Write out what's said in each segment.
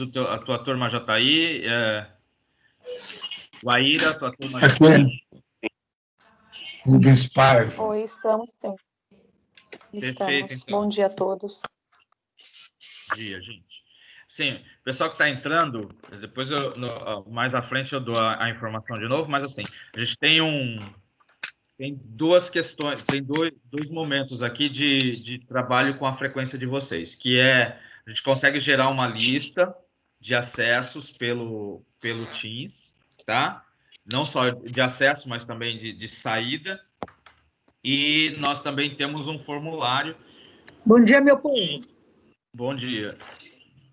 a tua turma já está aí. Guaíra, a tua turma já está aí. Rubens Paiva. Oi, estamos sim. Perfeito, Estamos. então. Bom dia a todos. Bom dia, gente. Sim, o pessoal que está entrando, depois mais à frente eu dou a informação de novo, mas assim, a gente tem duas questões, tem dois momentos aqui de trabalho com a frequência de vocês, que é, a gente consegue gerar uma lista de acessos pelo Teams, tá? Não só de acesso, mas também de saída. E nós também temos um formulário. Bom dia, meu povo. Bom dia.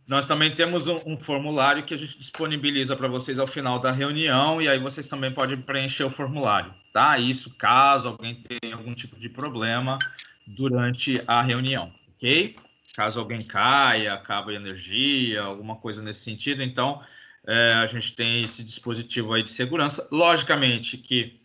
Nós também temos um formulário que a gente disponibiliza para vocês ao final da reunião, e aí vocês também podem preencher o formulário, tá? Isso caso alguém tenha algum tipo de problema durante a reunião, ok? Caso alguém caia, acabe a energia, alguma coisa nesse sentido, então a gente tem esse dispositivo aí de segurança. Logicamente que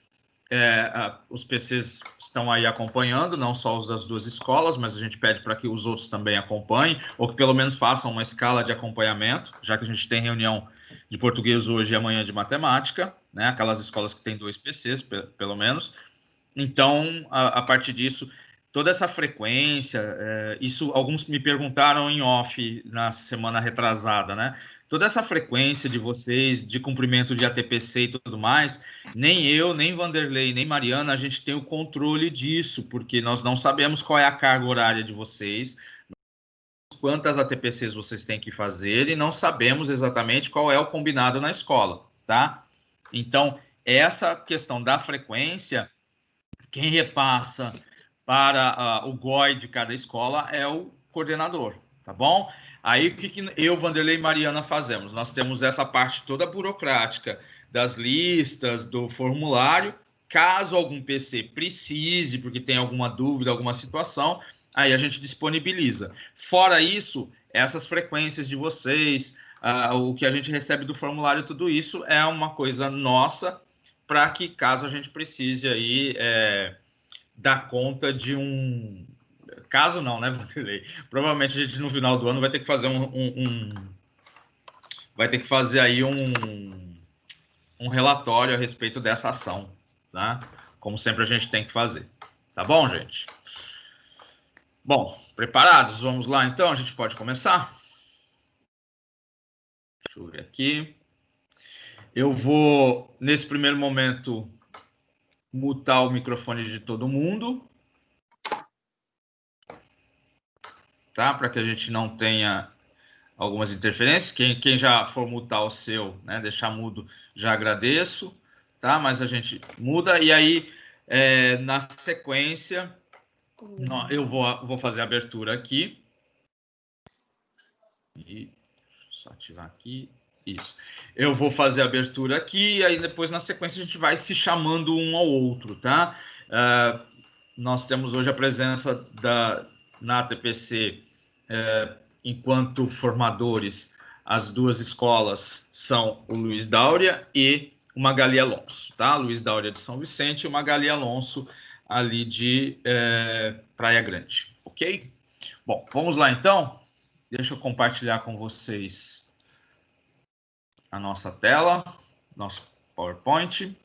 os PCs estão aí acompanhando, não só os das duas escolas, mas a gente pede para que os outros também acompanhem, ou que pelo menos façam uma escala de acompanhamento, já que a gente tem reunião de português hoje e amanhã de matemática, né? Aquelas escolas que têm 2 PCs, pelo menos. Então, a partir disso, toda essa frequência, isso alguns me perguntaram em off na semana retrasada, né? Toda essa frequência de vocês, de cumprimento de ATPC e tudo mais, nem eu, nem Vanderlei, nem Mariana, a gente tem o controle disso, porque nós não sabemos qual é a carga horária de vocês, quantas ATPCs vocês têm que fazer, e não sabemos exatamente qual é o combinado na escola, tá? Então, essa questão da frequência, quem repassa para o GOI de cada escola é o coordenador, tá bom? Aí, o que eu, Vanderlei e Mariana fazemos? Nós temos essa parte toda burocrática das listas, do formulário. Caso algum PC precise, porque tem alguma dúvida, alguma situação, aí a gente disponibiliza. Fora isso, essas frequências de vocês, o que a gente recebe do formulário, tudo isso é uma coisa nossa, para que, caso a gente precise aí dar conta de um... Caso não, né, Vanderlei? Provavelmente a gente, no final do ano, vai ter que fazer vai ter que fazer aí um relatório a respeito dessa ação, né? Como sempre a gente tem que fazer. Tá bom, gente? Bom, preparados? Vamos lá, então? A gente pode começar? Deixa eu ver aqui. Eu vou, nesse primeiro momento, mutar o microfone de todo mundo, tá? Para que a gente não tenha algumas interferências. Quem já for mutar o seu, né, deixar mudo, já agradeço, tá? Mas a gente muda, e aí, na sequência, eu vou fazer a abertura aqui. E só ativar aqui. Isso. Eu vou fazer a abertura aqui, e aí depois, na sequência, a gente vai se chamando um ao outro, tá? Nós temos hoje a presença na ATPC, enquanto formadores, as duas escolas são o Luiz Dáurea e o Magali Alonso, tá? Luiz Dáurea de São Vicente e o Magali Alonso ali de Praia Grande, ok? Bom, vamos lá então. Deixa eu compartilhar com vocês a nossa tela, nosso PowerPoint.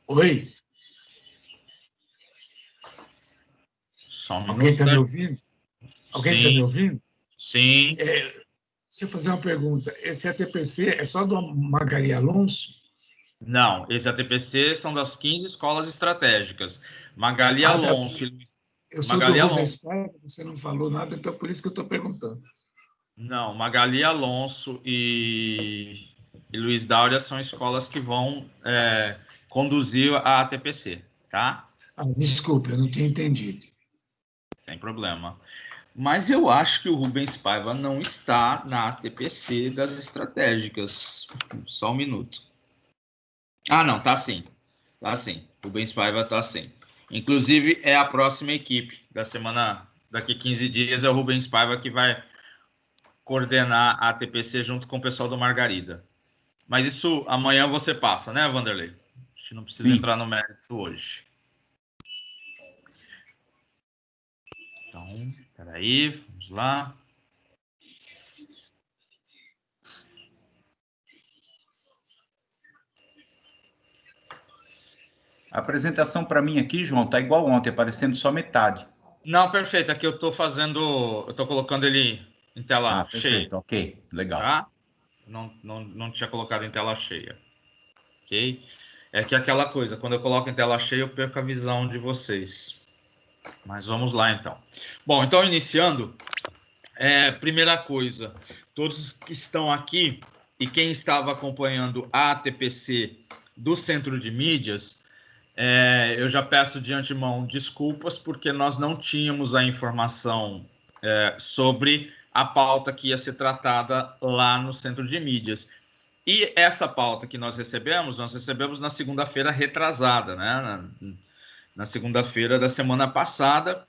Oi. Só um minuto. Alguém está me ouvindo? Alguém está me ouvindo? Sim. Deixa eu fazer uma pergunta. Esse ATPC é só do Magali Alonso? Não, esse ATPC são das 15 escolas estratégicas. Magali Alonso e Luiz... Eu sou Magali do Alonso. Rubens Paiva, você não falou nada, então por isso que eu estou perguntando. Não, Magali Alonso e Luiz Dáurea são escolas que vão conduzir a ATPC, tá? Desculpe, eu não tinha entendido. Sem problema. Mas eu acho que o Rubens Paiva não está na ATPC das estratégicas. Só um minuto. Ah, não, tá sim. Tá sim. Rubens Paiva tá sim. Inclusive, é a próxima equipe da semana, daqui 15 dias, é o Rubens Paiva que vai coordenar a ATPC junto com o pessoal do Margarida. Mas isso amanhã você passa, né, Vanderlei? A gente não precisa entrar no mérito hoje. Então, peraí, vamos lá. A apresentação para mim aqui, João, tá igual ontem, aparecendo só metade. Não, perfeito. Aqui eu estou colocando ele em tela cheia. Perfeito, ok, legal. Tá? Não tinha colocado em tela cheia. Ok? É que aquela coisa, quando eu coloco em tela cheia, eu perco a visão de vocês. Mas vamos lá, então. Bom, então, iniciando, primeira coisa, todos que estão aqui e quem estava acompanhando a ATPC do Centro de Mídias, eu já peço de antemão desculpas, porque nós não tínhamos a informação sobre a pauta que ia ser tratada lá no Centro de Mídias. E essa pauta que nós recebemos na segunda-feira retrasada, né? Na segunda-feira da semana passada,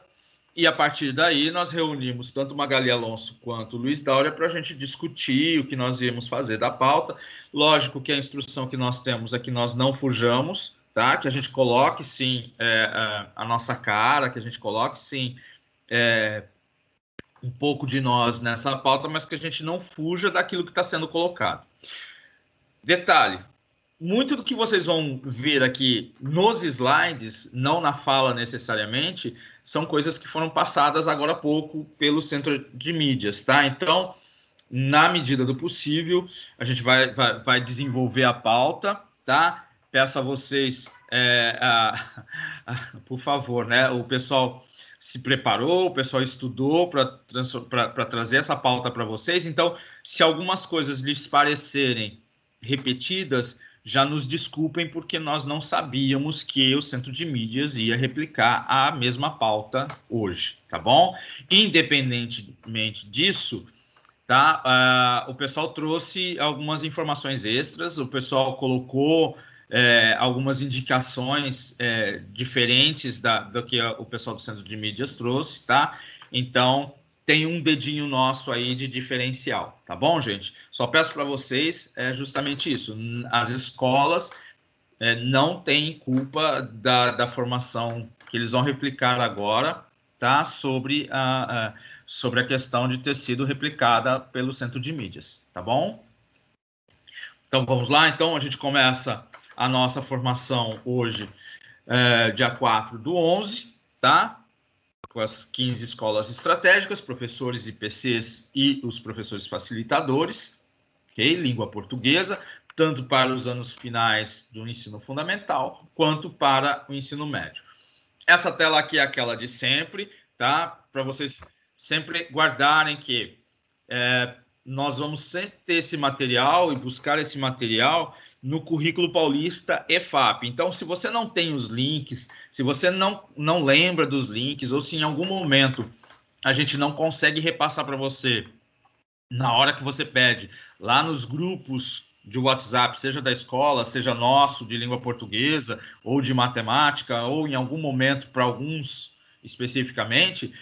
e a partir daí nós reunimos tanto Magali Alonso quanto Luiz Dáurea para a gente discutir o que nós íamos fazer da pauta. Lógico que a instrução que nós temos é que nós não fujamos, tá? Que a gente coloque, sim, a nossa cara, que a gente coloque, sim, um pouco de nós nessa pauta, mas que a gente não fuja daquilo que está sendo colocado. Detalhe, muito do que vocês vão ver aqui nos slides, não na fala necessariamente, são coisas que foram passadas agora há pouco pelo Centro de Mídias, tá? Então, na medida do possível, a gente vai desenvolver a pauta, tá? Peço a vocês, por favor, né? O pessoal se preparou, o pessoal estudou para trazer essa pauta para vocês. Então, se algumas coisas lhes parecerem repetidas, já nos desculpem, porque nós não sabíamos que o Centro de Mídias ia replicar a mesma pauta hoje, tá bom? Independentemente disso, tá? O pessoal trouxe algumas informações extras, o pessoal colocou algumas indicações diferentes do que o pessoal do Centro de Mídias trouxe, tá? Então, tem um dedinho nosso aí de diferencial, tá bom, gente? Só peço para vocês justamente isso. As escolas não têm culpa da formação que eles vão replicar agora, tá? Sobre a questão de ter sido replicada pelo Centro de Mídias, tá bom? Então, vamos lá. Então, a gente começa a nossa formação hoje, dia 4/11, tá? Com as 15 escolas estratégicas, professores IPCs e os professores facilitadores, ok? Língua portuguesa, tanto para os anos finais do ensino fundamental, quanto para o ensino médio. Essa tela aqui é aquela de sempre, tá? Para vocês sempre guardarem que nós vamos sempre ter esse material e buscar esse material no Currículo Paulista EFAP. Então, se você não tem os links, se você não lembra dos links, ou se em algum momento a gente não consegue repassar para você na hora que você pede, lá nos grupos de WhatsApp, seja da escola, seja nosso, de língua portuguesa, ou de matemática, ou em algum momento para alguns especificamente,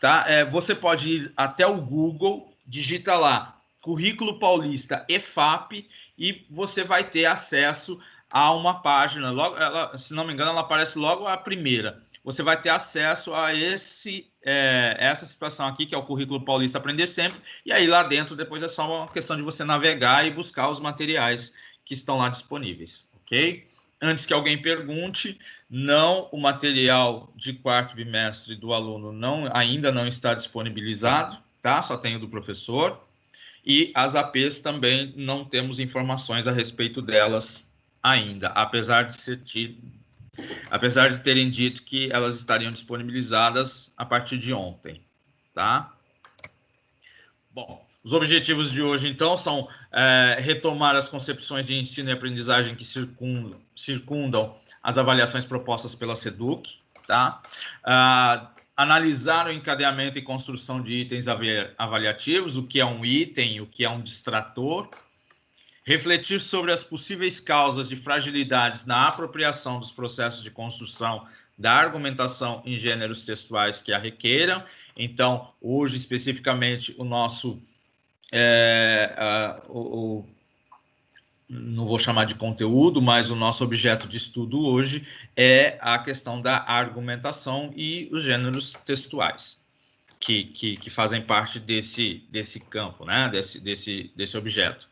tá? Você pode ir até o Google, digita lá Currículo Paulista EFAP e você vai ter acesso a uma página. Logo, se não me engano, ela aparece logo a primeira. Você vai ter acesso a essa situação aqui, que é o Currículo Paulista Aprender Sempre, e aí lá dentro depois é só uma questão de você navegar e buscar os materiais que estão lá disponíveis, ok? Antes que alguém pergunte, não, o material de quarto bimestre do aluno ainda não está disponibilizado, tá? Só tem o do professor. E as APs também não temos informações a respeito delas ainda, apesar de terem dito que elas estariam disponibilizadas a partir de ontem, tá? Bom, os objetivos de hoje, então, são retomar as concepções de ensino e aprendizagem que circundam as avaliações propostas pela SEDUC, tá? Analisar o encadeamento e construção de itens avaliativos, o que é um item, o que é um distrator, refletir sobre as possíveis causas de fragilidades na apropriação dos processos de construção da argumentação em gêneros textuais que a requeram. Então, hoje, especificamente, o nosso não vou chamar de conteúdo, mas o nosso objeto de estudo hoje é a questão da argumentação e os gêneros textuais, que fazem parte desse campo, né? desse objeto.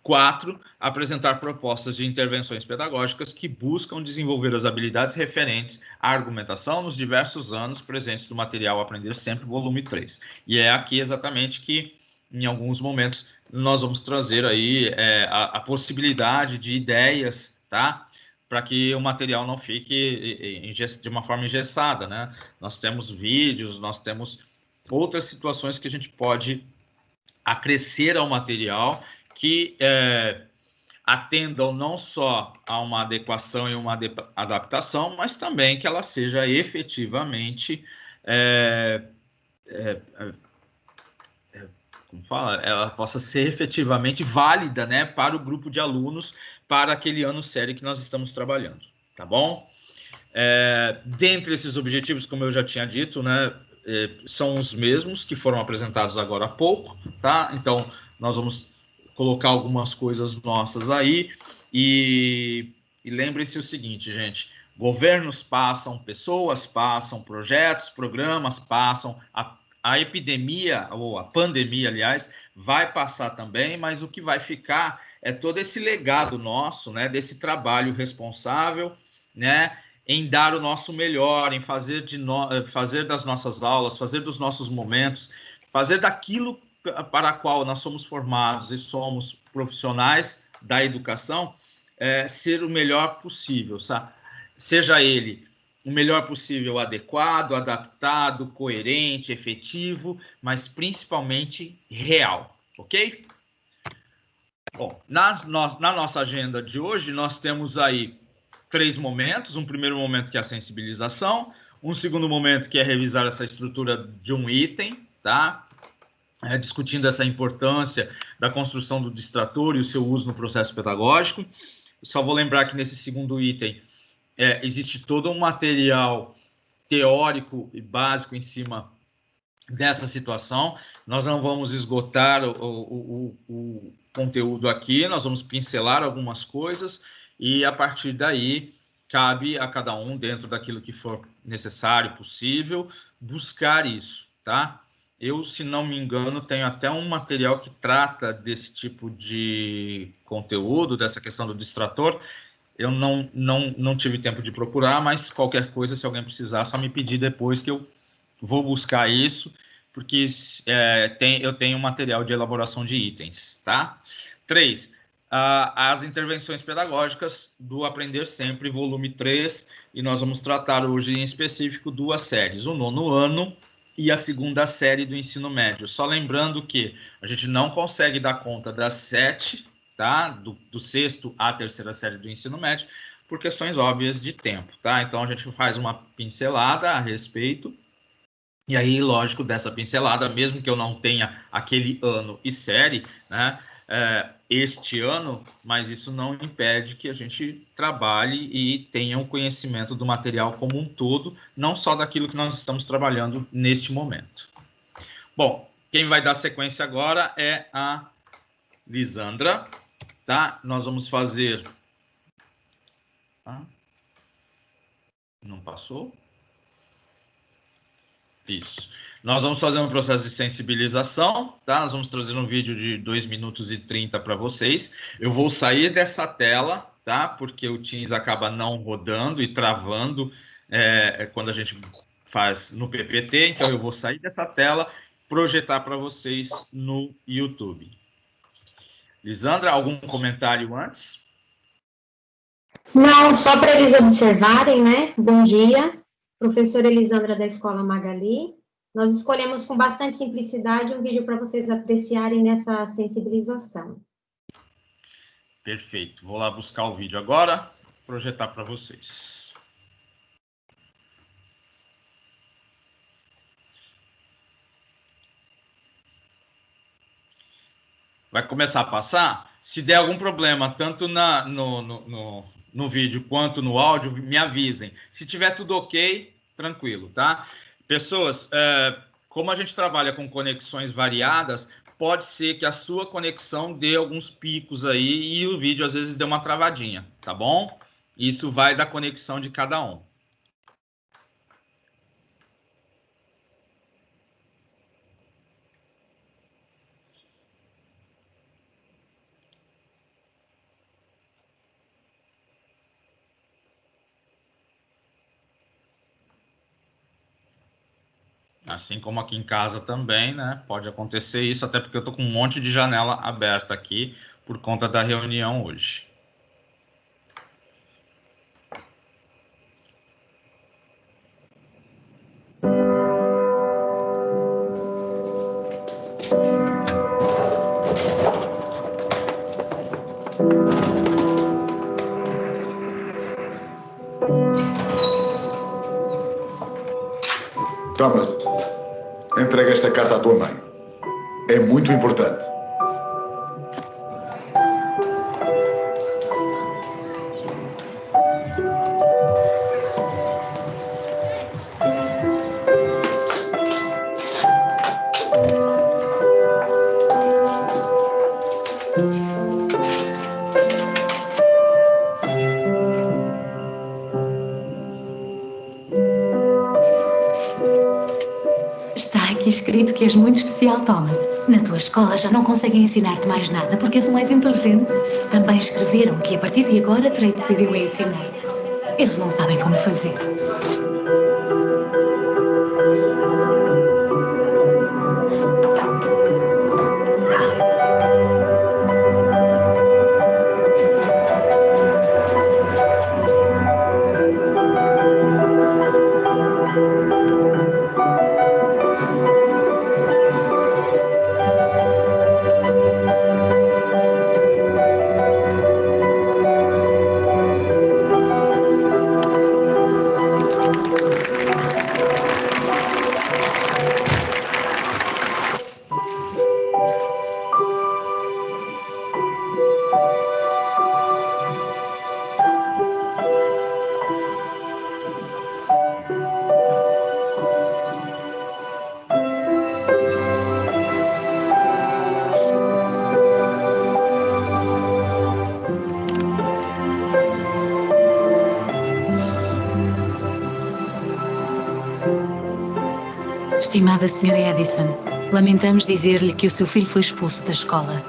4, apresentar propostas de intervenções pedagógicas que buscam desenvolver as habilidades referentes à argumentação nos diversos anos presentes do material Aprender Sempre, volume 3. E é aqui exatamente que, em alguns momentos, nós vamos trazer aí a possibilidade de ideias, tá? Para que o material não fique de uma forma engessada, né? Nós temos vídeos, nós temos outras situações que a gente pode acrescer ao material que atendam não só a uma adequação e uma adaptação, mas também que ela seja efetivamente como fala, ela possa ser efetivamente válida, né, para o grupo de alunos, para aquele ano série que nós estamos trabalhando, tá bom? Dentre esses objetivos, como eu já tinha dito, né, são os mesmos que foram apresentados agora há pouco, tá? Então, nós vamos colocar algumas coisas nossas aí e lembrem-se o seguinte, gente, governos passam, pessoas passam, projetos, programas passam, a epidemia, ou a pandemia, aliás, vai passar também, mas o que vai ficar é todo esse legado nosso, né, desse trabalho responsável, né, em dar o nosso melhor, em fazer das nossas aulas, fazer dos nossos momentos, fazer daquilo para a qual nós somos formados e somos profissionais da educação, ser o melhor possível, sabe? Seja ele o melhor possível adequado, adaptado, coerente, efetivo, mas principalmente real, ok? Bom, na nossa agenda de hoje, nós temos aí 3 momentos. Um primeiro momento que é a sensibilização, um segundo momento que é revisar essa estrutura de um item, tá? Discutindo essa importância da construção do distrator e o seu uso no processo pedagógico. Só vou lembrar que nesse segundo item existe todo um material teórico e básico em cima dessa situação. Nós não vamos esgotar o conteúdo aqui, nós vamos pincelar algumas coisas e, a partir daí, cabe a cada um, dentro daquilo que for necessário, possível, buscar isso, tá? Eu, se não me engano, tenho até um material que trata desse tipo de conteúdo, dessa questão do distrator. Eu não tive tempo de procurar, mas qualquer coisa, se alguém precisar, só me pedir depois que eu vou buscar isso, porque eu tenho material de elaboração de itens, tá? 3, as intervenções pedagógicas do Aprender Sempre, volume 3, e nós vamos tratar hoje em específico 2 séries, o 9º ano e a 2ª série do ensino médio. Só lembrando que a gente não consegue dar conta das 7, tá? Do 6º à 3ª série do ensino médio, por questões óbvias de tempo, tá? Então, a gente faz uma pincelada a respeito, e aí, lógico, dessa pincelada, mesmo que eu não tenha aquele ano e série, né, este ano, mas isso não impede que a gente trabalhe e tenha um conhecimento do material como um todo, não só daquilo que nós estamos trabalhando neste momento. Bom, quem vai dar sequência agora é a Lisandra, tá? Nós vamos fazer... Não passou? Isso. Nós vamos fazer um processo de sensibilização, tá? Nós vamos trazer um vídeo de 2 minutos e 30 para vocês. Eu vou sair dessa tela, tá? Porque o Teams acaba não rodando e travando quando a gente faz no PPT. Então, eu vou sair dessa tela, projetar para vocês no YouTube. Lisandra, algum comentário antes? Não, só para eles observarem, né? Bom dia, professora Elisandra da Escola Magali. Nós escolhemos com bastante simplicidade um vídeo para vocês apreciarem nessa sensibilização. Perfeito. Vou lá buscar o vídeo agora, projetar para vocês. Vai começar a passar? Se der algum problema, tanto no vídeo quanto no áudio, me avisem. Se tiver tudo ok, tranquilo, tá? Pessoas, como a gente trabalha com conexões variadas, pode ser que a sua conexão dê alguns picos aí e o vídeo às vezes dê uma travadinha, tá bom? Isso vai da conexão de cada um. Assim como aqui em casa também, né? Pode acontecer isso, até porque eu tô com um monte de janela aberta aqui por conta da reunião hoje. Thomas, entrega esta carta à tua mãe. É muito importante. Está aqui escrito que és muito especial, Thomas. Na tua escola já não conseguem ensinar-te mais nada porque és o mais inteligente. Também escreveram que a partir de agora terei de ser eu a ensinar-te. Eles não sabem como fazer. Estimada Sra. Edison, lamentamos dizer-lhe que o seu filho foi expulso da escola.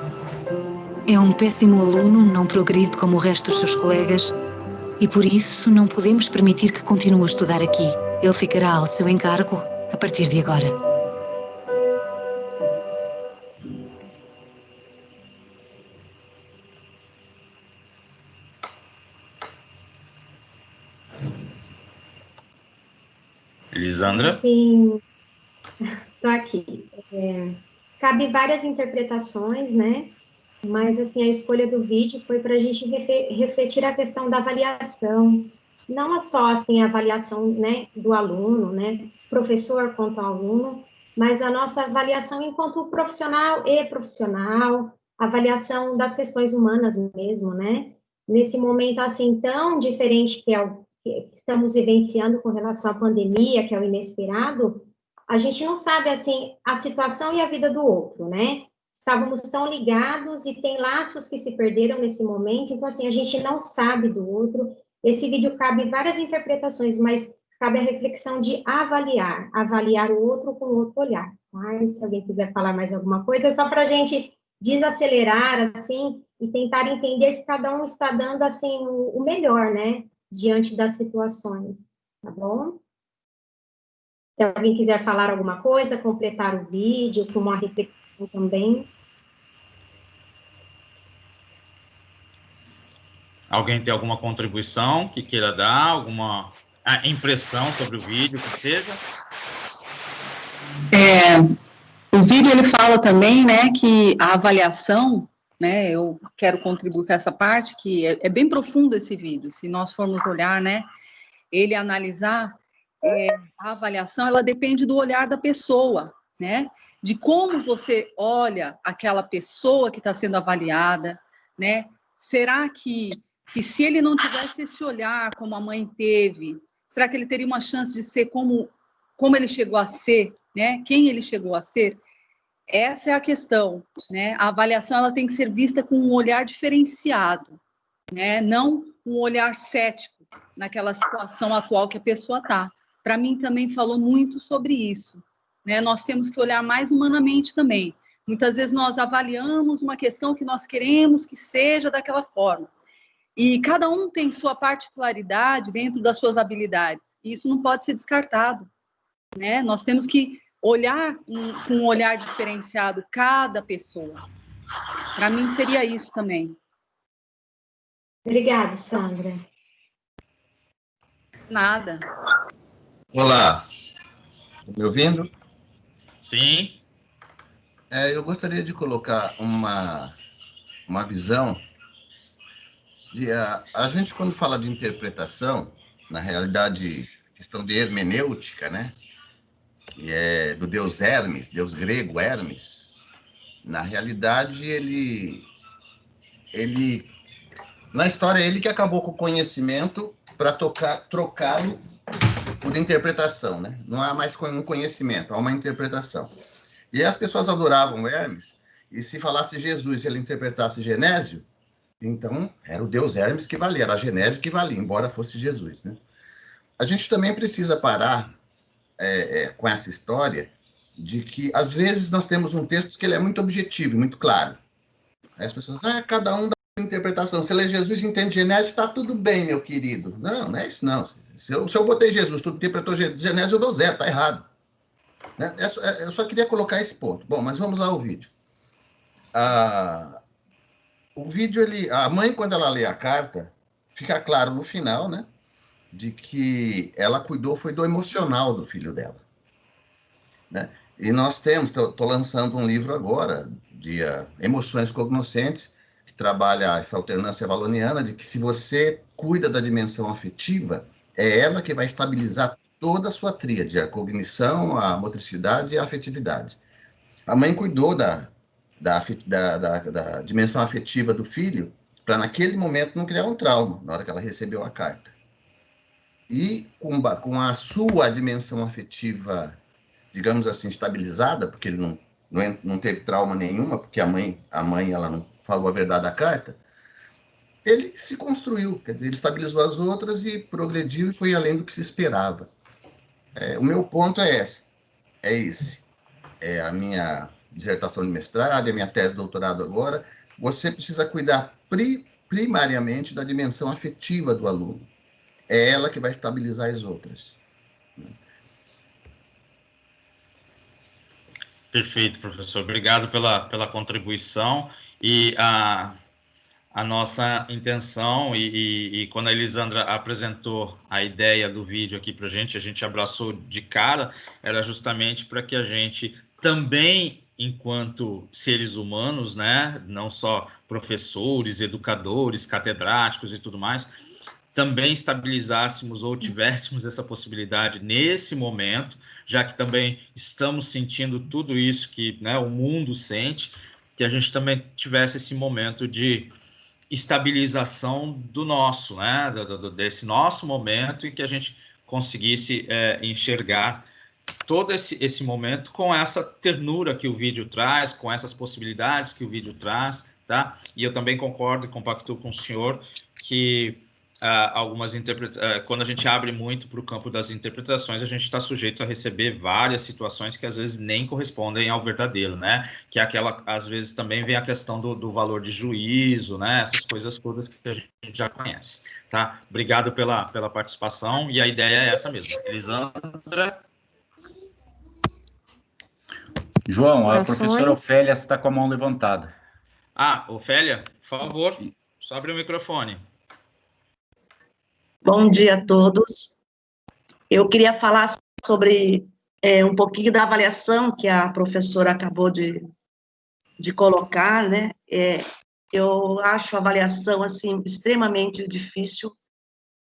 É um péssimo aluno, não progride como o resto dos seus colegas e por isso não podemos permitir que continue a estudar aqui. Ele ficará ao seu encargo a partir de agora. Elisandra? Sim, estou aqui. Cabe várias interpretações, né? Mas, assim, a escolha do vídeo foi para a gente refletir a questão da avaliação. Não é só, assim, a avaliação, né, do aluno, né, professor quanto aluno, mas a nossa avaliação enquanto profissional e profissional, avaliação das questões humanas mesmo, né? Nesse momento, assim, tão diferente que é o que estamos vivenciando com relação à pandemia, que é o inesperado, a gente não sabe, assim, a situação e a vida do outro, né? Estávamos tão ligados e tem laços que se perderam nesse momento, então, assim, a gente não sabe do outro. Esse vídeo cabe várias interpretações, mas cabe a reflexão de avaliar o outro com outro olhar, tá? E se alguém quiser falar mais alguma coisa, é só para a gente desacelerar, assim, e tentar entender que cada um está dando, assim, o melhor, né? Diante das situações, tá bom? Se alguém quiser falar alguma coisa, completar o vídeo com uma reflexão também. Alguém tem alguma contribuição que queira dar? Alguma impressão sobre o vídeo, que seja? O vídeo, ele fala também, né, que a avaliação, né, eu quero contribuir com essa parte, que é bem profundo esse vídeo, se nós formos olhar, né, ele analisar, a avaliação, ela depende do olhar da pessoa, né, de como você olha aquela pessoa que está sendo avaliada, né, será que se ele não tivesse esse olhar como a mãe teve, será que ele teria uma chance de ser como ele chegou a ser, né? Quem ele chegou a ser? Essa é a questão, né? A avaliação ela tem que ser vista com um olhar diferenciado, né? Não um olhar cético naquela situação atual que a pessoa está. Para mim também falou muito sobre isso, né? Nós temos que olhar mais humanamente também. Muitas vezes nós avaliamos uma questão que nós queremos que seja daquela forma. E cada um tem sua particularidade dentro das suas habilidades. E isso não pode ser descartado, né? Nós temos que olhar com um olhar diferenciado cada pessoa. Para mim seria isso também. Obrigada, Sandra. Nada. Olá, me ouvindo? Sim. Eu gostaria de colocar uma visão de a gente, quando fala de interpretação, na realidade, questão de hermenêutica, né? Que é do deus Hermes, deus grego Hermes. Na realidade, ele na história, ele que acabou com o conhecimento para trocá-lo por interpretação, né? Não há mais um conhecimento, há uma interpretação. E as pessoas adoravam Hermes, e se falasse Jesus e ele interpretasse Genésio, então era o deus Hermes que valia, era Genésio que valia, embora fosse Jesus, né? A gente também precisa parar com essa história de que, às vezes, nós temos um texto que ele é muito objetivo, muito claro. Aí as pessoas, cada um dá uma interpretação. Se lê Jesus e entende Genésio, está tudo bem, meu querido. Não, não é isso, não. Se eu botei Jesus, tu interpretou Genésio, eu dou 0, está errado. Né? Eu só queria colocar esse ponto. Bom, mas vamos lá ao vídeo. O vídeo, a mãe, quando ela lê a carta, fica claro no final, né, de que ela foi do emocional do filho dela. Né? E nós estou lançando um livro agora, de Emoções Cognoscentes, que trabalha essa alternância valoniana, de que se você cuida da dimensão afetiva, é ela que vai estabilizar toda a sua tríade, a cognição, a motricidade e a afetividade. A mãe cuidou da dimensão afetiva do filho, para naquele momento não criar um trauma, na hora que ela recebeu a carta. E com a sua dimensão afetiva, digamos assim, estabilizada, porque ele não teve trauma nenhuma, porque a mãe ela não falou a verdade da carta, ele se construiu, quer dizer, ele estabilizou as outras e progrediu e foi além do que se esperava. O meu ponto é esse. É a minha dissertação de mestrado, é a minha tese de doutorado agora. Você precisa cuidar primariamente da dimensão afetiva do aluno. É ela que vai estabilizar as outras. Perfeito, professor. Obrigado pela contribuição. E a nossa intenção, e quando a Elisandra apresentou a ideia do vídeo aqui para a gente abraçou de cara, era justamente para que a gente também, enquanto seres humanos, né, não só professores, educadores, catedráticos e tudo mais, também estabilizássemos ou tivéssemos essa possibilidade nesse momento, já que também estamos sentindo tudo isso que, né, o mundo sente, que a gente também tivesse esse momento de estabilização do nosso, né, desse nosso momento, e que a gente conseguisse enxergar todo esse momento com essa ternura que o vídeo traz, com essas possibilidades que o vídeo traz, tá? E eu também concordo e compactuo com o senhor que quando a gente abre muito para o campo das interpretações, a gente está sujeito a receber várias situações que às vezes nem correspondem ao verdadeiro, né? Que é aquela, às vezes também vem a questão do valor de juízo, né? Essas coisas todas que a gente já conhece, tá? Obrigado pela participação, e a ideia é essa mesmo. Elisandra? João, a professora Ofélia está com a mão levantada. Ofélia, por favor, só abre o microfone. Bom dia a todos. Eu queria falar sobre um pouquinho da avaliação que a professora acabou de colocar, né? Eu acho a avaliação, assim, extremamente difícil.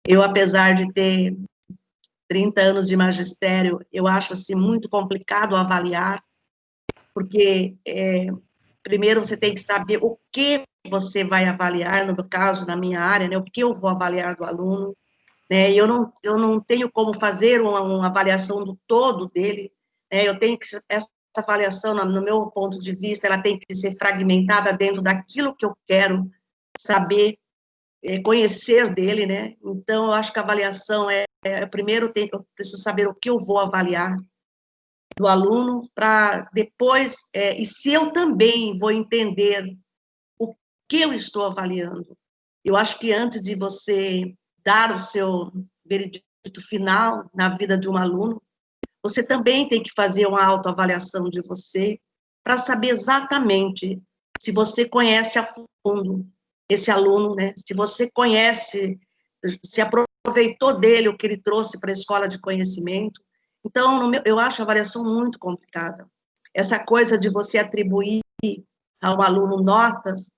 Eu, apesar de ter 30 anos de magistério, eu acho, assim, muito complicado avaliar, porque, primeiro, você tem que saber o que você vai avaliar, no meu caso, na minha área, né? O que eu vou avaliar do aluno. Eu não tenho como fazer uma avaliação do todo dele, né? Eu tenho que avaliação, no meu ponto de vista, ela tem que ser fragmentada dentro daquilo que eu quero saber, conhecer dele, né? Então, eu acho que a avaliação primeiro, eu preciso saber o que eu vou avaliar do aluno, para depois, e se eu também vou entender o que eu estou avaliando. Eu acho que antes de você dar o seu veredito final na vida de um aluno, você também tem que fazer uma autoavaliação de você, para saber exatamente se você conhece a fundo esse aluno, né? Se você conhece, se aproveitou dele o que ele trouxe para a escola de conhecimento. Então, eu acho a avaliação muito complicada. Essa coisa de você atribuir ao aluno notas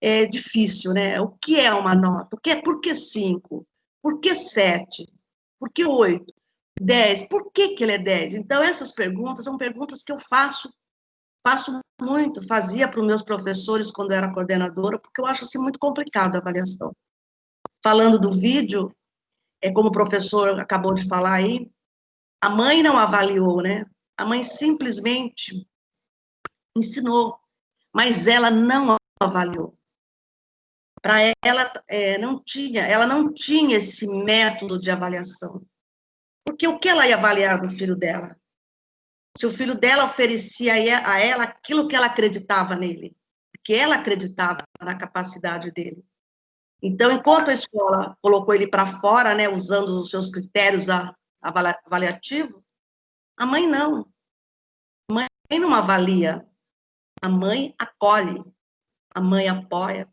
é difícil, né? O que é uma nota? Por que 5? Por que 7? Por que 8? 10? Por que ele é 10? Então, essas perguntas são perguntas que eu faço muito, fazia para os meus professores quando eu era coordenadora, porque eu acho assim muito complicado a avaliação. Falando do vídeo, como o professor acabou de falar aí, a mãe não avaliou, né? A mãe simplesmente ensinou, mas ela não avaliou. Para ela, ela não tinha esse método de avaliação. Porque o que ela ia avaliar do filho dela? Se o filho dela oferecia a ela aquilo que ela acreditava nele, porque ela acreditava na capacidade dele. Então, enquanto a escola colocou ele para fora, né, usando os seus critérios avaliativos, a mãe não. A mãe não avalia. A mãe acolhe. A mãe apoia.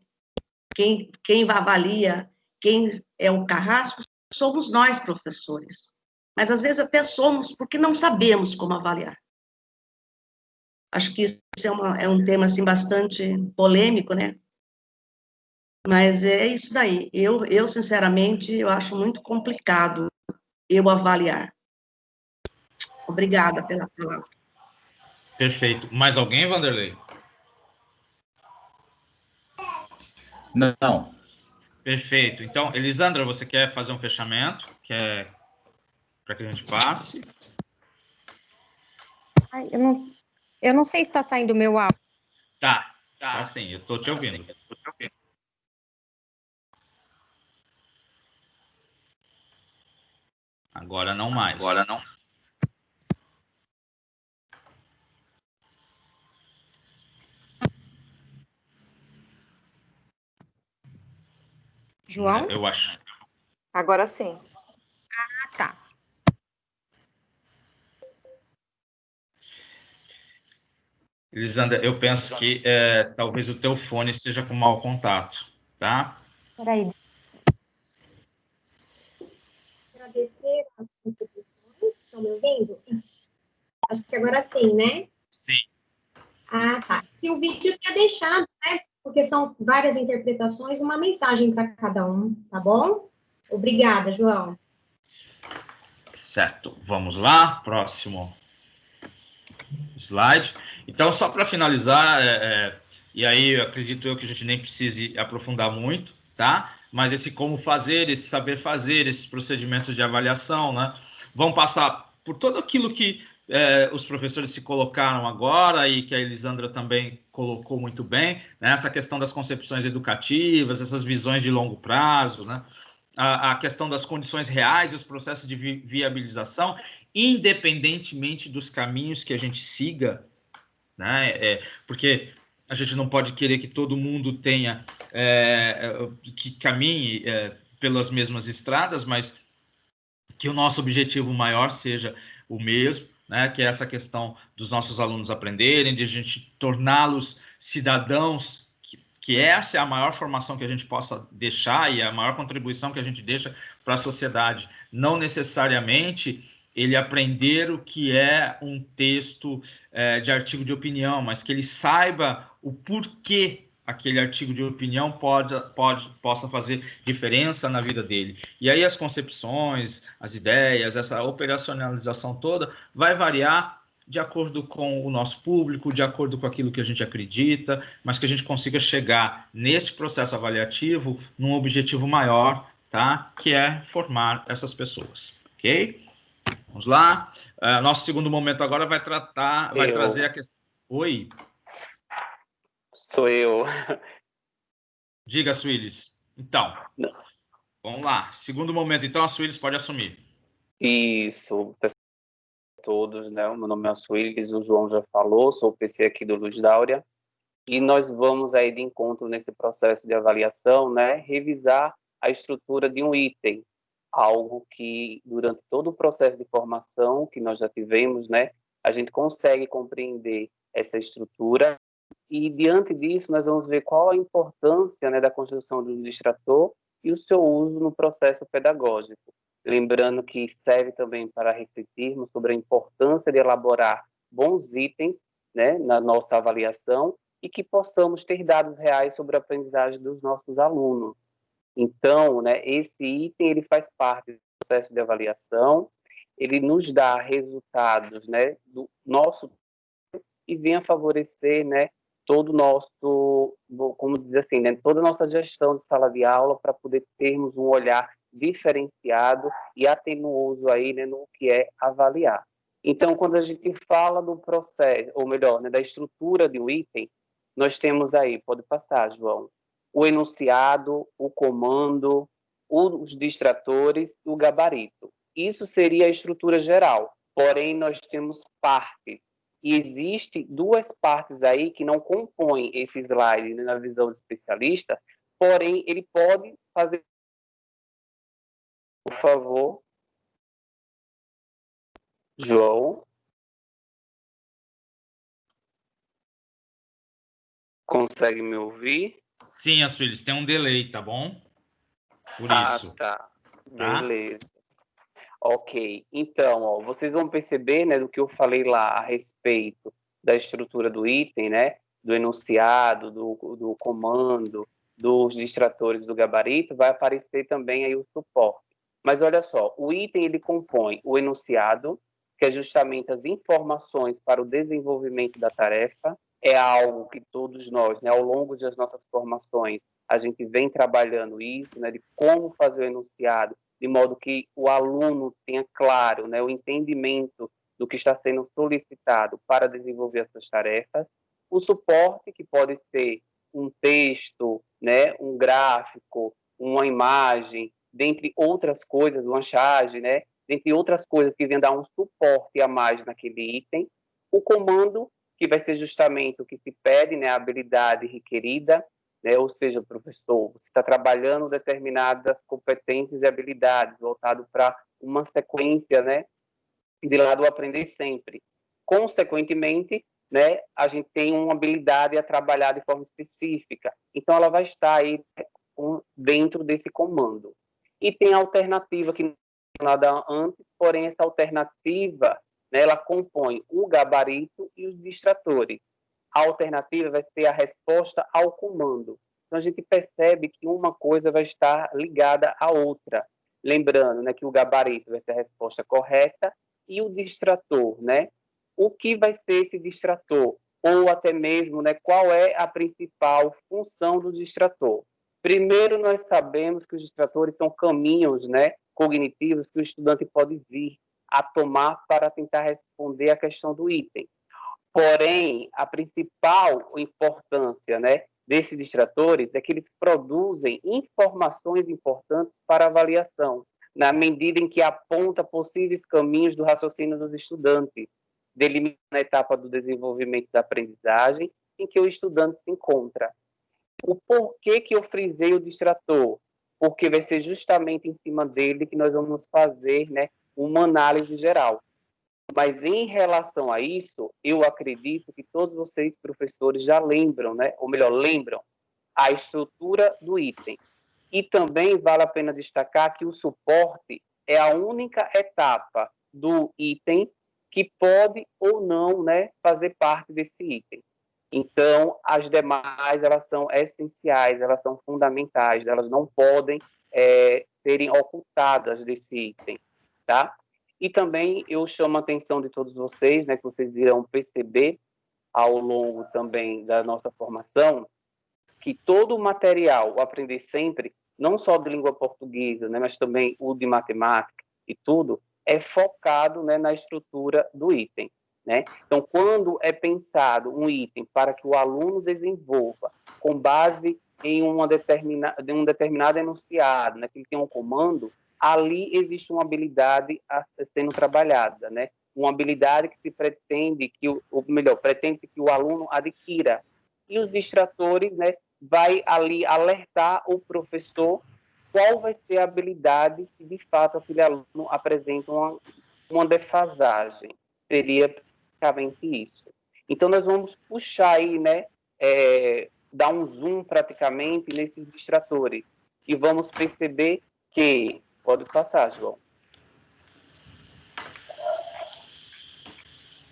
Quem avalia, quem é o carrasco, somos nós, professores. Mas, às vezes, até somos porque não sabemos como avaliar. Acho que isso é um tema, assim, bastante polêmico, né? Mas é isso daí. Eu, sinceramente, eu acho muito complicado eu avaliar. Obrigada pela palavra. Perfeito. Mais alguém, Vanderlei? Não. Perfeito. Então, Elisandra, você quer fazer um fechamento? Quer para que a gente passe? Ai, eu não sei se está saindo o meu áudio. Tá sim, eu estou te ouvindo. Agora não mais. Agora não. João? Eu acho. Agora sim. Ah, tá. Elisandra, eu penso que talvez o teu fone esteja com mau contato, tá? Peraí. Agradecer as contribuições. Estão me ouvindo? Acho que agora sim, né? Sim. Ah, tá. E o vídeo quer deixar, né? Porque são várias interpretações, uma mensagem para cada um, tá bom? Obrigada, João. Certo. Vamos lá. Próximo slide. Então, só para finalizar, e aí eu acredito eu que a gente nem precise aprofundar muito, tá? Mas esse como fazer, esse saber fazer, esses procedimentos de avaliação, né? Vão passar por tudo aquilo que os professores se colocaram agora e que a Elisandra também colocou muito bem, né? Essa questão das concepções educativas, essas visões de longo prazo, né? A questão das condições reais e os processos de viabilização, independentemente dos caminhos que a gente siga, né? Porque a gente não pode querer que todo mundo tenha, que caminhe pelas mesmas estradas, mas que o nosso objetivo maior seja o mesmo, né? Que é essa questão dos nossos alunos aprenderem, de a gente torná-los cidadãos, que essa é a maior formação que a gente possa deixar e a maior contribuição que a gente deixa para a sociedade. Não necessariamente ele aprender o que é um texto de artigo de opinião, mas que ele saiba o porquê aquele artigo de opinião possa fazer diferença na vida dele. E aí as concepções, as ideias, essa operacionalização toda vai variar de acordo com o nosso público, de acordo com aquilo que a gente acredita, mas que a gente consiga chegar nesse processo avaliativo num objetivo maior, tá? Que é formar essas pessoas, ok? Vamos lá. Nosso segundo momento agora vai trazer a questão... Oi? Sou eu. Diga, Suílis. Então, vamos lá. Segundo momento, então, a Suílis pode assumir. Isso, pessoal, todos, né? O meu nome é Suílis, o João já falou, sou o PC aqui do Luz Dáurea, e nós vamos aí de encontro nesse processo de avaliação, né? Revisar a estrutura de um item, algo que durante todo o processo de formação que nós já tivemos, né? A gente consegue compreender essa estrutura. E, diante disso, nós vamos ver qual a importância, né, da construção do distrator e o seu uso no processo pedagógico. Lembrando que serve também para refletirmos sobre a importância de elaborar bons itens, né, na nossa avaliação e que possamos ter dados reais sobre a aprendizagem dos nossos alunos. Então, né, esse item ele faz parte do processo de avaliação, ele nos dá resultados, né, do nosso e vem a favorecer, né, todo o nosso, como dizer assim, né, toda a nossa gestão de sala de aula para poder termos um olhar diferenciado e atenuoso aí, né, no que é avaliar. Então, quando a gente fala do processo, ou melhor, né, da estrutura de um item, nós temos aí, pode passar, João, o enunciado, o comando, os distratores e o gabarito. Isso seria a estrutura geral, porém nós temos partes. E existem duas partes aí que não compõem esse slide, né, na visão do especialista, porém ele pode fazer... Por favor. João. Consegue me ouvir? Sim, as filhas, tem um delay, tá bom? Por isso. Tá. Beleza. Ok. Então, ó, vocês vão perceber, né, do que eu falei lá a respeito da estrutura do item, né, do enunciado, do comando, dos distratores do gabarito, vai aparecer também aí o suporte. Mas olha só, o item ele compõe o enunciado, que é justamente as informações para o desenvolvimento da tarefa. É algo que todos nós, né, ao longo das nossas formações, a gente vem trabalhando isso, né, de como fazer o enunciado, de modo que o aluno tenha claro, né, o entendimento do que está sendo solicitado para desenvolver as suas tarefas. O suporte, que pode ser um texto, né, um gráfico, uma imagem, dentre outras coisas, uma charge, né, dentre outras coisas que vêm dar um suporte a mais naquele item. O comando, que vai ser justamente o que se pede, né, a habilidade requerida, né, ou seja, professor, você está trabalhando determinadas competências e habilidades, voltado para uma sequência, né, de lá do aprender sempre. Consequentemente, né, a gente tem uma habilidade a trabalhar de forma específica. Então, ela vai estar aí dentro desse comando. E tem a alternativa que não é nada antes, porém essa alternativa, né, ela compõe o gabarito e os distratores. A alternativa vai ser a resposta ao comando. Então, a gente percebe que uma coisa vai estar ligada à outra. Lembrando, né, que o gabarito vai ser a resposta correta e o distrator, né? O que vai ser esse distrator? Ou até mesmo, né, qual é a principal função do distrator? Primeiro, nós sabemos que os distratores são caminhos, né, cognitivos que o estudante pode vir a tomar para tentar responder à questão do item. Porém, a principal importância, né, desses distratores é que eles produzem informações importantes para a avaliação, na medida em que aponta possíveis caminhos do raciocínio dos estudantes, delimitando a etapa do desenvolvimento da aprendizagem em que o estudante se encontra. O porquê que eu frisei o distrator? Porque vai ser justamente em cima dele que nós vamos fazer, né, uma análise geral. Mas em relação a isso, eu acredito que todos vocês, professores, já lembram, né? Ou melhor, lembram a estrutura do item. E também vale a pena destacar que o suporte é a única etapa do item que pode ou não, né, fazer parte desse item. Então, as demais, elas são essenciais, elas são fundamentais, elas não podem serem ocultadas desse item, tá? E também eu chamo a atenção de todos vocês, né, que vocês irão perceber ao longo também da nossa formação, que todo o material, o Aprender Sempre, não só de língua portuguesa, né, mas também o de matemática e tudo, é focado, né, na estrutura do item, né? Então, quando é pensado um item para que o aluno desenvolva com base em um determinado enunciado, né, que ele tem um comando, ali existe uma habilidade sendo trabalhada, né? Uma habilidade que se pretende pretende que o aluno adquira. E os distratores, né, vai ali alertar o professor qual vai ser a habilidade que, de fato, aquele aluno apresenta uma defasagem. Seria praticamente isso. Então, nós vamos puxar aí, né, dar um zoom praticamente nesses distratores e vamos perceber que... Pode passar, João.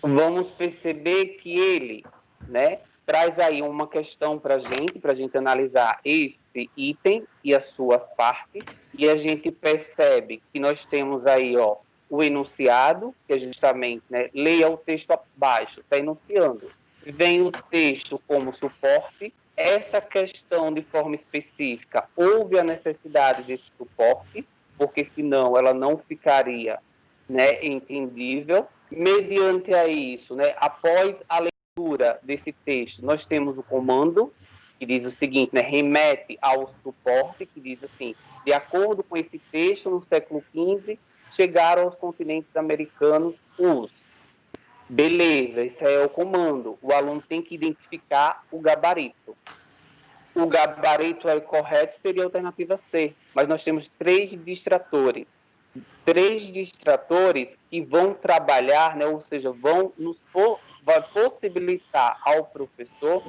Vamos perceber que ele, né, traz aí uma questão para a gente analisar esse item e as suas partes, e a gente percebe que nós temos aí, ó, o enunciado, que é justamente, né, leia o texto abaixo, está enunciando. Vem o texto como suporte. Essa questão, de forma específica, houve a necessidade desse suporte, porque senão ela não ficaria, né, entendível. Mediante a isso, né, após a leitura desse texto, nós temos o comando, que diz o seguinte, né, remete ao suporte, que diz assim, de acordo com esse texto, no século XV, chegaram aos continentes americanos os. Beleza, isso é o comando. O aluno tem que identificar o gabarito. O gabarito é correto, seria a alternativa C, mas nós temos 3 distratores. 3 distratores que vão trabalhar, né, ou seja, vai possibilitar ao professor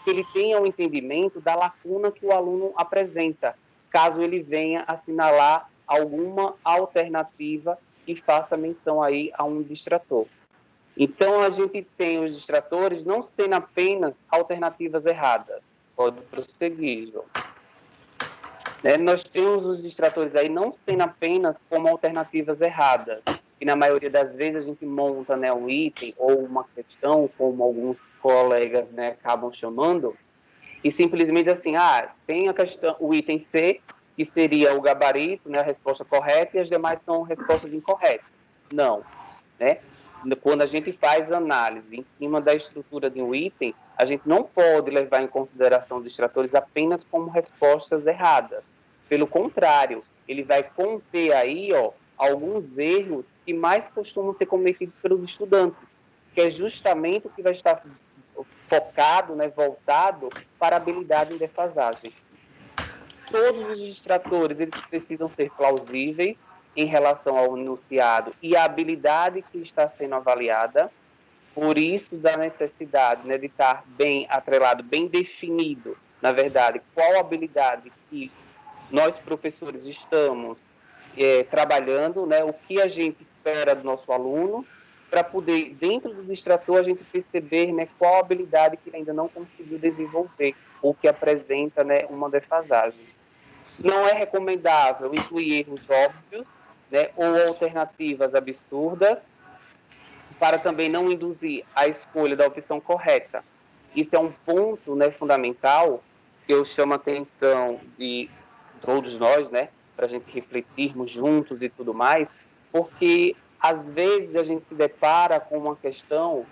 que ele tenha um entendimento da lacuna que o aluno apresenta, caso ele venha assinalar alguma alternativa que faça menção aí a um distrator. Então, a gente tem os distratores não sendo apenas alternativas erradas. Pode prosseguir, João. Nós temos os distratores aí não sendo apenas como alternativas erradas, e na maioria das vezes a gente monta, né, um item ou uma questão, como alguns colegas, né, acabam chamando, e simplesmente assim, tem a questão, o item C, que seria o gabarito, né, a resposta correta, e as demais são respostas incorretas. Não, né? Quando a gente faz análise em cima da estrutura de um item, a gente não pode levar em consideração os distratores apenas como respostas erradas. Pelo contrário, ele vai conter aí, ó, alguns erros que mais costumam ser cometidos pelos estudantes, que é justamente o que vai estar focado, né, voltado para a habilidade em defasagem. Todos os distratores, eles precisam ser plausíveis em relação ao enunciado e à habilidade que está sendo avaliada. Por isso, da necessidade, né, de estar bem atrelado, bem definido, na verdade, qual habilidade que nós, professores, estamos trabalhando, né, o que a gente espera do nosso aluno, para poder, dentro do distrator, a gente perceber, né, qual habilidade que ele ainda não conseguiu desenvolver, ou que apresenta, né, uma defasagem. Não é recomendável incluir erros óbvios, né, ou alternativas absurdas, para também não induzir a escolha da opção correta. Isso é um ponto, né, fundamental, que eu chamo a atenção de todos nós, né, para a gente refletirmos juntos e tudo mais, porque às vezes a gente se depara com uma questão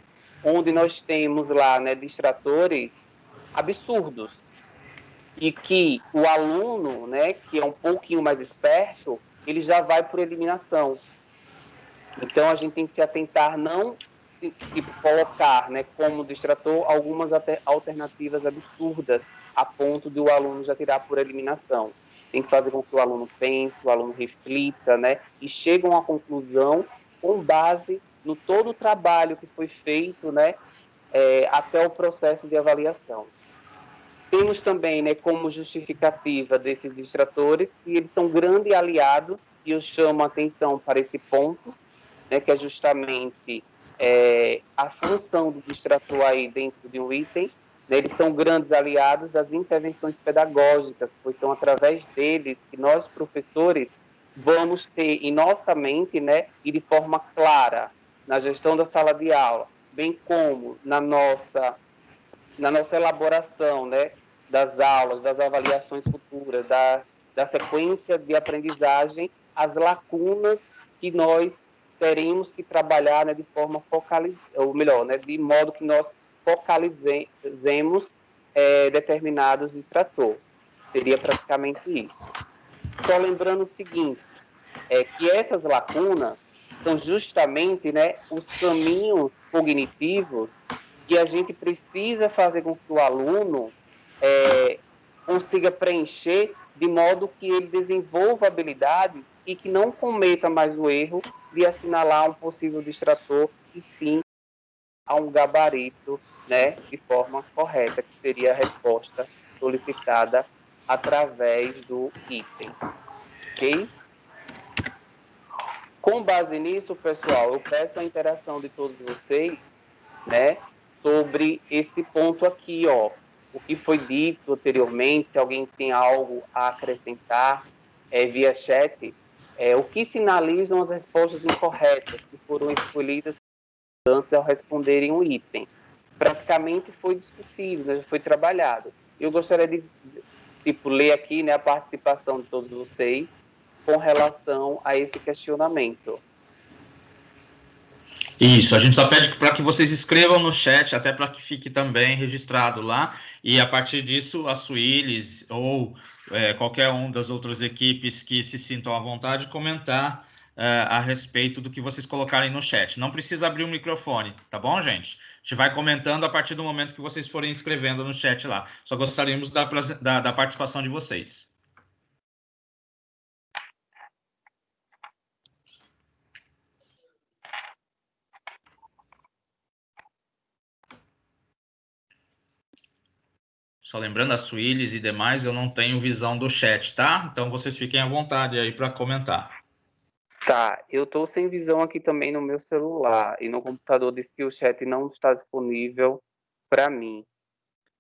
onde nós temos lá, né, distratores absurdos, e que o aluno, né, que é um pouquinho mais esperto, ele já vai por eliminação. Então, a gente tem que se atentar, não colocar, né, como distrator algumas alternativas absurdas, a ponto de o aluno já tirar por eliminação. Tem que fazer com que o aluno pense, o aluno reflita, né, e chegue a uma conclusão com base no todo o trabalho que foi feito, né, até o processo de avaliação. Temos também, né, como justificativa desses distratores que eles são grandes aliados, e eu chamo a atenção para esse ponto, né, que é justamente a função do distrator aí dentro de um item, né, eles são grandes aliados das intervenções pedagógicas, pois são através deles que nós, professores, vamos ter em nossa mente, né, e de forma clara, na gestão da sala de aula, bem como na nossa elaboração, né, das aulas, das avaliações futuras, da sequência de aprendizagem, as lacunas que nós teremos que trabalhar, né, de forma focalizada, ou melhor, né, de modo que nós focalizemos determinados distrator. Seria praticamente isso. Só lembrando o seguinte, que essas lacunas são justamente, né, os caminhos cognitivos que a gente precisa fazer com que o aluno consiga preencher de modo que ele desenvolva habilidades e que não cometa mais o erro de assinalar um possível distrator e sim a um gabarito, né, de forma correta, que seria a resposta solicitada através do item. Ok? Com base nisso, pessoal, eu peço a interação de todos vocês, né, sobre esse ponto aqui, ó, o que foi dito anteriormente, se alguém tem algo a acrescentar via chat, o que sinalizam as respostas incorretas que foram escolhidas antes ao responderem um item. Praticamente foi discutido, né, foi trabalhado. Eu gostaria de ler aqui, né, a participação de todos vocês com relação a esse questionamento. Isso, a gente só pede para que vocês escrevam no chat, até para que fique também registrado lá, e a partir disso a Suílis ou qualquer um das outras equipes que se sintam à vontade comentar a respeito do que vocês colocarem no chat. Não precisa abrir o microfone, tá bom, gente? A gente vai comentando a partir do momento que vocês forem escrevendo no chat lá. Só gostaríamos da participação de vocês. Só lembrando, a Suílis e demais, eu não tenho visão do chat, tá? Então, vocês fiquem à vontade aí para comentar. Tá, eu estou sem visão aqui também no meu celular. E no computador diz que o chat não está disponível para mim.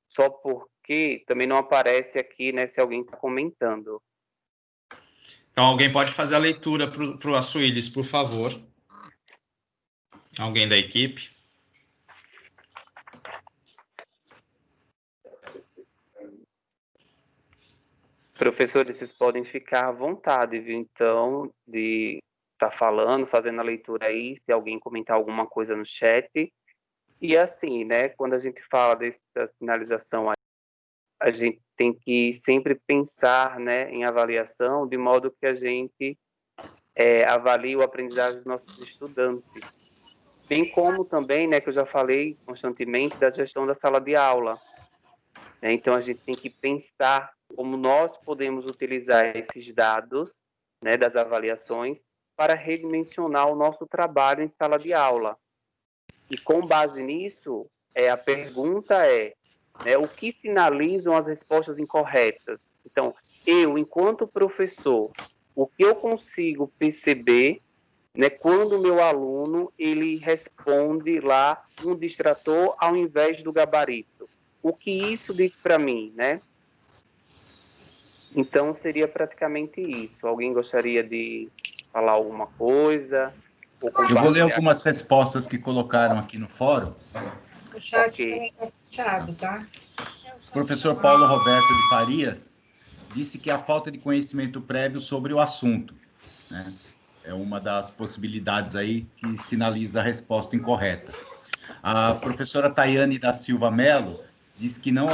Só porque também não aparece aqui, né, se alguém está comentando. Então, alguém pode fazer a leitura para o Suílis, por favor? Alguém da equipe? Professores, vocês podem ficar à vontade, viu? Então, de estar falando, fazendo a leitura aí, se alguém comentar alguma coisa no chat. E assim, né, quando a gente fala dessa finalização, a gente tem que sempre pensar, né, em avaliação, de modo que a gente avalie o aprendizagem dos nossos estudantes. Bem como também, né, que eu já falei constantemente, da gestão da sala de aula. Então, a gente tem que pensar como nós podemos utilizar esses dados, né, das avaliações para redimensionar o nosso trabalho em sala de aula. E com base nisso, a pergunta né, o que sinalizam as respostas incorretas? Então, eu, enquanto professor, o que eu consigo perceber, né, quando o meu aluno ele responde lá um distrator ao invés do gabarito? O que isso diz para mim, né? Então, seria praticamente isso. Alguém gostaria de falar alguma coisa? Eu vou ler algumas respostas que colocaram aqui no fórum. O chat também está fechado, tá? O professor Paulo Roberto de Farias disse que a falta de conhecimento prévio sobre o assunto, né, é uma das possibilidades aí que sinaliza a resposta incorreta. A professora Tayane da Silva Mello diz que não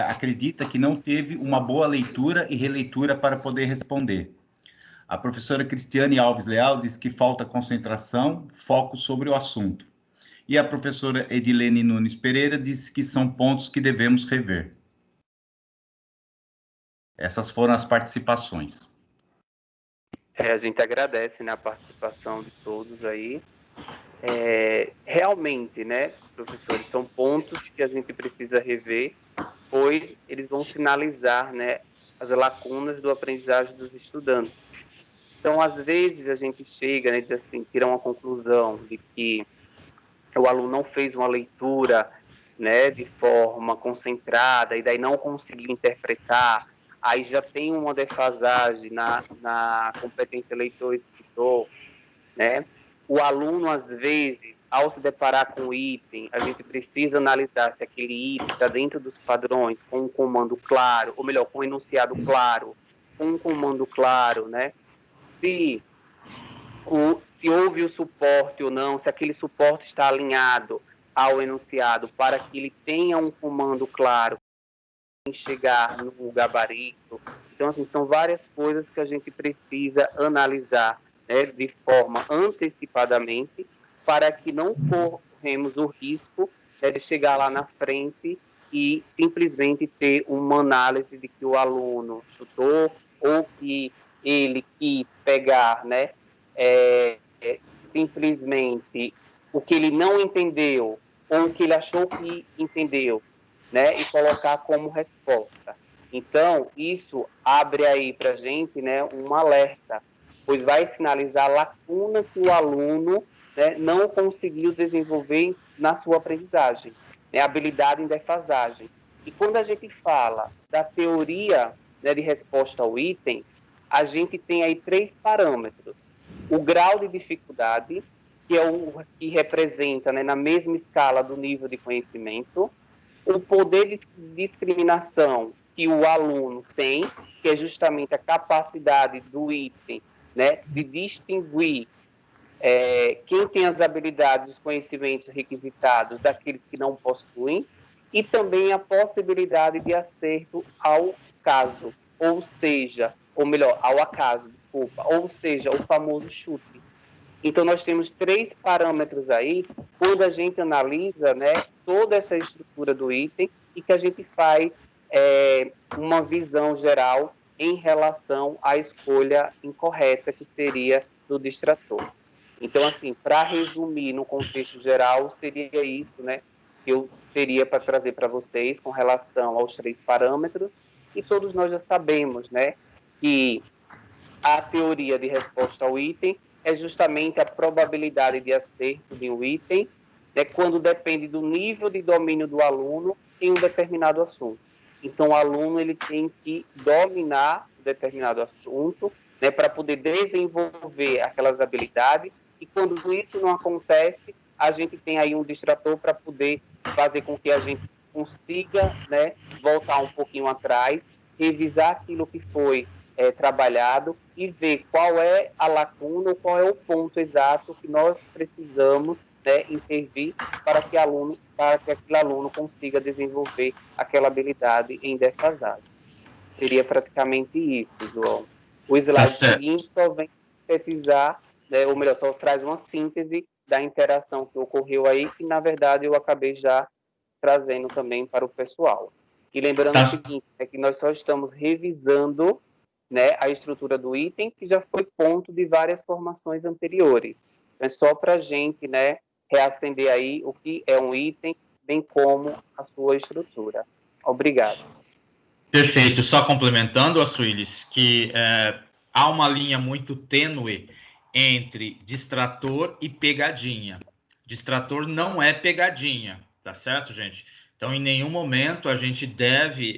acredita que não teve uma boa leitura e releitura para poder responder. A professora Cristiane Alves Leal diz que falta concentração, foco sobre o assunto. E a professora Edilene Nunes Pereira disse que são pontos que devemos rever. Essas foram as participações. A gente agradece, né, a participação de todos aí. Realmente, né, professores, são pontos que a gente precisa rever, pois eles vão sinalizar, né, as lacunas do aprendizagem dos estudantes. Então, às vezes, a gente chega, né, assim, tira uma conclusão de que o aluno não fez uma leitura, né, de forma concentrada, e daí não conseguiu interpretar, aí já tem uma defasagem na competência leitor-escritor, né? O aluno, às vezes, ao se deparar com o item, a gente precisa analisar se aquele item está dentro dos padrões, com um comando claro, ou melhor, com um enunciado claro, com um comando claro, né? Se se houve o suporte ou não, se aquele suporte está alinhado ao enunciado para que ele tenha um comando claro em chegar no gabarito. Então, assim, são várias coisas que a gente precisa analisar, né, de forma antecipadamente, para que não corremos o risco, né, de chegar lá na frente e simplesmente ter uma análise de que o aluno chutou ou que ele quis pegar, né, simplesmente o que ele não entendeu ou o que ele achou que entendeu, né, e colocar como resposta. Então, isso abre aí para a gente, né, um alerta, pois vai sinalizar a lacuna que o aluno, né, não conseguiu desenvolver na sua aprendizagem, né, habilidade em defasagem. E quando a gente fala da teoria, né, de resposta ao item, a gente tem aí 3 parâmetros. O grau de dificuldade, que é o que representa, né, na mesma escala do nível de conhecimento, o poder de discriminação que o aluno tem, que é justamente a capacidade do item, né, de distinguir quem tem as habilidades, os conhecimentos requisitados daqueles que não possuem, e também a possibilidade de acerto ao caso, ou seja, ou melhor, ao acaso, desculpa, ou seja, o famoso chute. Então, nós temos 3 parâmetros aí, quando a gente analisa, né, toda essa estrutura do item e que a gente faz uma visão geral em relação à escolha incorreta, que seria do distrator. Então, assim, para resumir no contexto geral, seria isso, né, que eu teria para trazer para vocês com relação aos 3 parâmetros, e todos nós já sabemos, né, que a teoria de resposta ao item é justamente a probabilidade de acerto de um item, né, quando depende do nível de domínio do aluno em um determinado assunto. Então, o aluno ele tem que dominar um determinado assunto, né, para poder desenvolver aquelas habilidades, e quando isso não acontece, a gente tem aí um distrator para poder fazer com que a gente consiga, né, voltar um pouquinho atrás, revisar aquilo que foi trabalhado e ver qual é a lacuna ou qual é o ponto exato que nós precisamos, né, intervir para que aquele aluno consiga desenvolver aquela habilidade em defasagem. Seria praticamente isso, João. O slide seguinte só vem sintetizar, né, ou melhor, só traz uma síntese da interação que ocorreu aí, que na verdade eu acabei já trazendo também para o pessoal. E lembrando o seguinte, é que nós só estamos revisando, né, a estrutura do item, que já foi ponto de várias formações anteriores. É só para a gente, né, reacender aí o que é um item, bem como a sua estrutura. Obrigado. Perfeito. Só complementando, Asuílis, que há uma linha muito tênue entre distrator e pegadinha. Distrator não é pegadinha, tá certo, gente? Então, em nenhum momento a gente deve,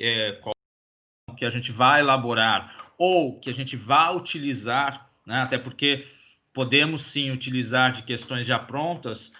que a gente vai elaborar ou que a gente vai utilizar, né? Até porque podemos sim utilizar de questões já prontas,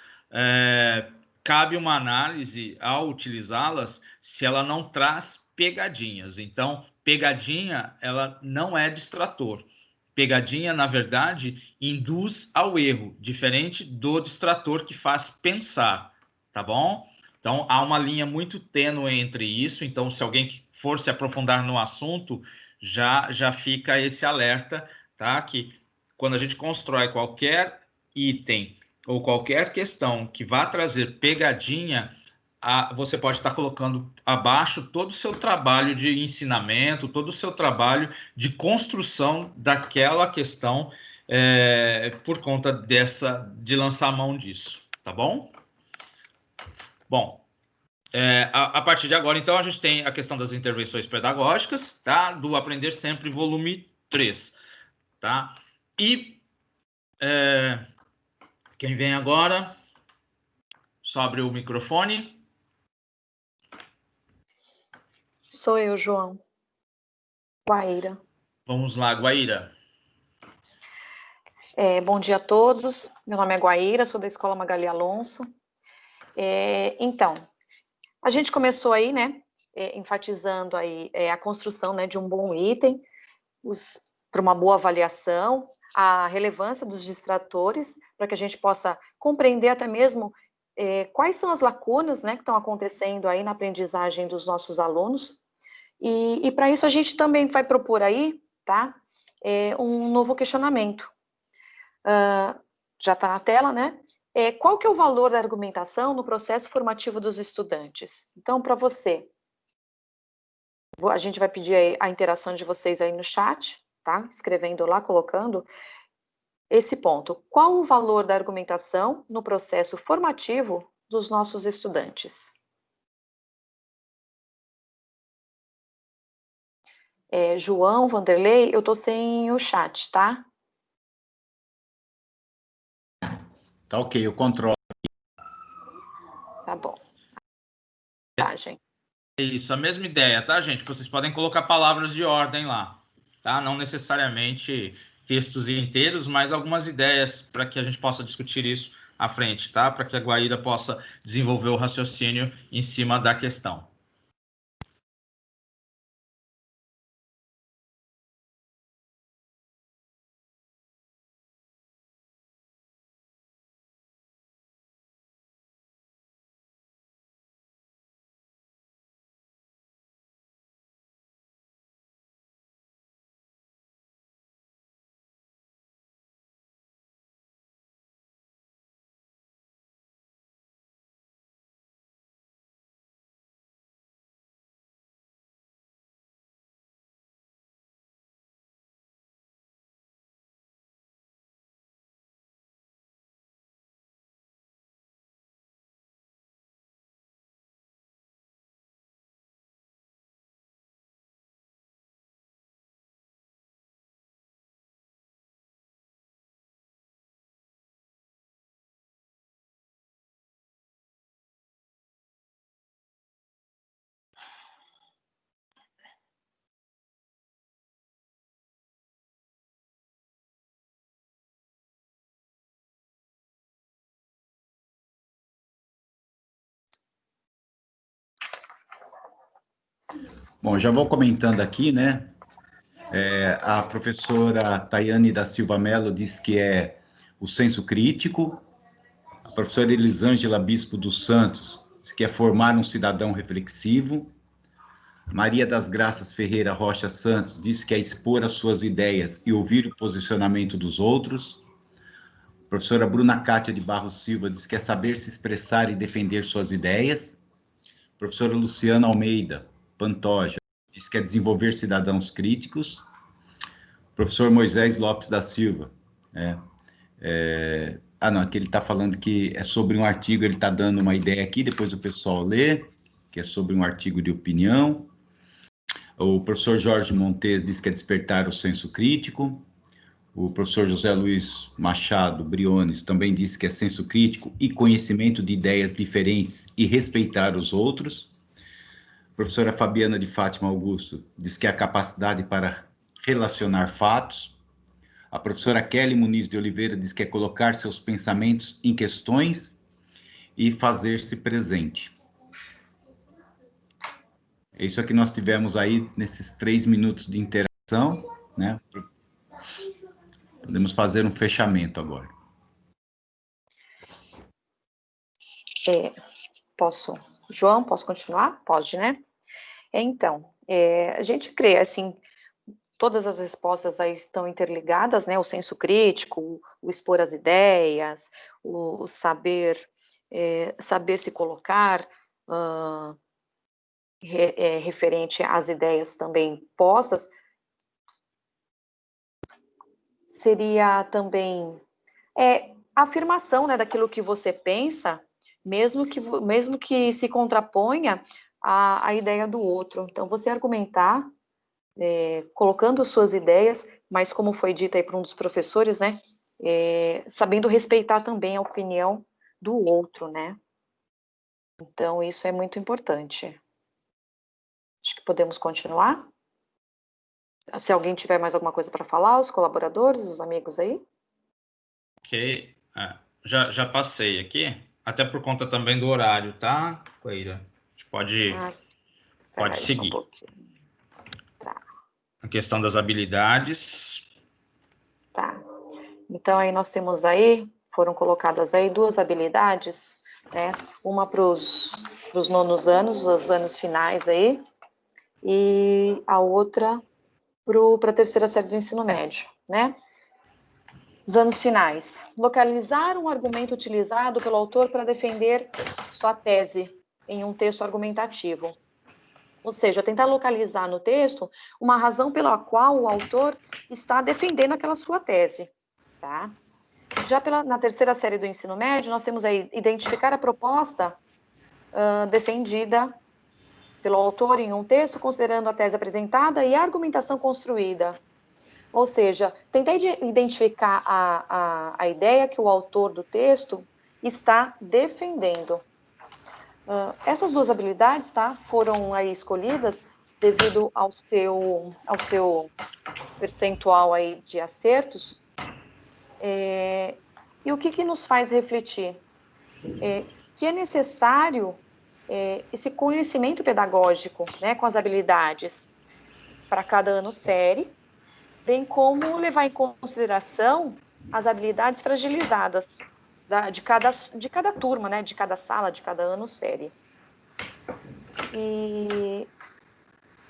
cabe uma análise ao utilizá-las se ela não traz pegadinhas. Então, pegadinha, ela não é distrator. Pegadinha, na verdade, induz ao erro, diferente do distrator que faz pensar, tá bom? Então, há uma linha muito tênue entre isso. Então, se alguém for se aprofundar no assunto, já fica esse alerta, tá? Que quando a gente constrói qualquer item ou qualquer questão que vá trazer pegadinha, você pode estar colocando abaixo todo o seu trabalho de ensinamento, todo o seu trabalho de construção daquela questão por conta de lançar a mão disso, tá bom? Bom, a partir de agora, então, a gente tem a questão das intervenções pedagógicas, tá? Do Aprender Sempre, volume 3, tá? E quem vem agora, só abre o microfone. Sou eu, João. Guaíra. Vamos lá, Guaíra. Bom dia a todos. Meu nome é Guaíra, sou da Escola Magali Alonso. Então, a gente começou aí, né, enfatizando aí a construção, né, de um bom item para uma boa avaliação. a relevância dos distratores, para que a gente possa compreender até mesmo quais são as lacunas, né, que estão acontecendo aí na aprendizagem dos nossos alunos. E para isso a gente também vai propor aí, tá, um novo questionamento. Já está na tela, né? Qual que é o valor da argumentação no processo formativo dos estudantes? Então, para você, a gente vai pedir a interação de vocês aí no chat, tá? Escrevendo lá, colocando esse ponto. Qual o valor da argumentação no processo formativo dos nossos estudantes? João, Vanderlei, eu tô sem o chat, tá? Tá ok, eu controlo. Tá bom. Tá, gente. É isso, a mesma ideia, tá, gente? Vocês podem colocar palavras de ordem lá, tá? Não necessariamente textos inteiros, mas algumas ideias para que a gente possa discutir isso à frente, tá? Para que a Guaíra possa desenvolver o raciocínio em cima da questão. Bom, já vou comentando aqui, né? A professora Tayane da Silva Mello diz que é o senso crítico. A professora Elisângela Bispo dos Santos diz que é formar um cidadão reflexivo. Maria das Graças Ferreira Rocha Santos diz que é expor as suas ideias e ouvir o posicionamento dos outros. A professora Bruna Cátia de Barros Silva diz que é saber se expressar e defender suas ideias. A professora Luciana Almeida Pantoja diz que é desenvolver cidadãos críticos. O professor Moisés Lopes da Silva, não, aqui ele está falando que é sobre um artigo, ele está dando uma ideia aqui, depois o pessoal lê, que é sobre um artigo de opinião. O professor Jorge Montes diz que é despertar o senso crítico. O professor José Luiz Machado Briones também disse que é senso crítico e conhecimento de ideias diferentes e respeitar os outros. A professora Fabiana de Fátima Augusto diz que é a capacidade para relacionar fatos. A professora Kelly Muniz de Oliveira diz que é colocar seus pensamentos em questões e fazer-se presente. É isso que nós tivemos aí nesses 3 minutos de interação, né? Podemos fazer um fechamento agora. João, posso continuar? Pode, né? Então, a gente crê, assim, todas as respostas aí estão interligadas, né? O senso crítico, o expor as ideias, o saber se colocar, referente às ideias também postas, seria também a afirmação, né, daquilo que você pensa, mesmo que se contraponha à ideia do outro. Então, você argumentar, colocando suas ideias, mas como foi dito aí por um dos professores, né, sabendo respeitar também a opinião do outro, né. Então, isso é muito importante. Acho que podemos continuar. Se alguém tiver mais alguma coisa para falar, os colaboradores, os amigos aí. Ok. Já passei aqui, até por conta também do horário, tá, Coira? A gente pode seguir. Tá. A questão das habilidades. Tá. Então, aí nós temos aí, foram colocadas aí 2 habilidades, né? Uma para os nonos anos, os anos finais aí, e a outra para a terceira série do ensino médio, né? Os anos finais. Localizar um argumento utilizado pelo autor para defender sua tese em um texto argumentativo. Ou seja, tentar localizar no texto uma razão pela qual o autor está defendendo aquela sua tese, tá? Já na terceira série do ensino médio, nós temos aí identificar a proposta defendida pelo autor em um texto, considerando a tese apresentada e a argumentação construída. Ou seja, tentar identificar a ideia que o autor do texto está defendendo. Essas 2 habilidades, tá, foram aí escolhidas devido ao seu percentual aí de acertos. E o que nos faz refletir? Que é necessário esse conhecimento pedagógico, né, com as habilidades para cada ano série, bem como levar em consideração as habilidades fragilizadas de cada turma, né, de cada sala, de cada ano série. E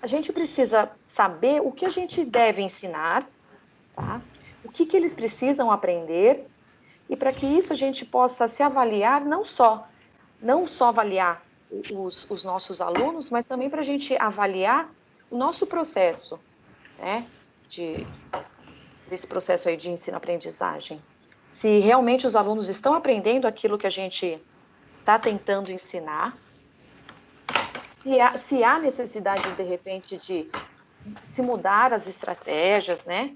a gente precisa saber o que a gente deve ensinar, tá? O que eles precisam aprender, e para que isso a gente possa se avaliar, não só avaliar os nossos alunos, mas também para a gente avaliar o nosso processo, né, desse processo aí de ensino-aprendizagem. Se realmente os alunos estão aprendendo aquilo que a gente está tentando ensinar, se há necessidade, de repente, de se mudar as estratégias, né?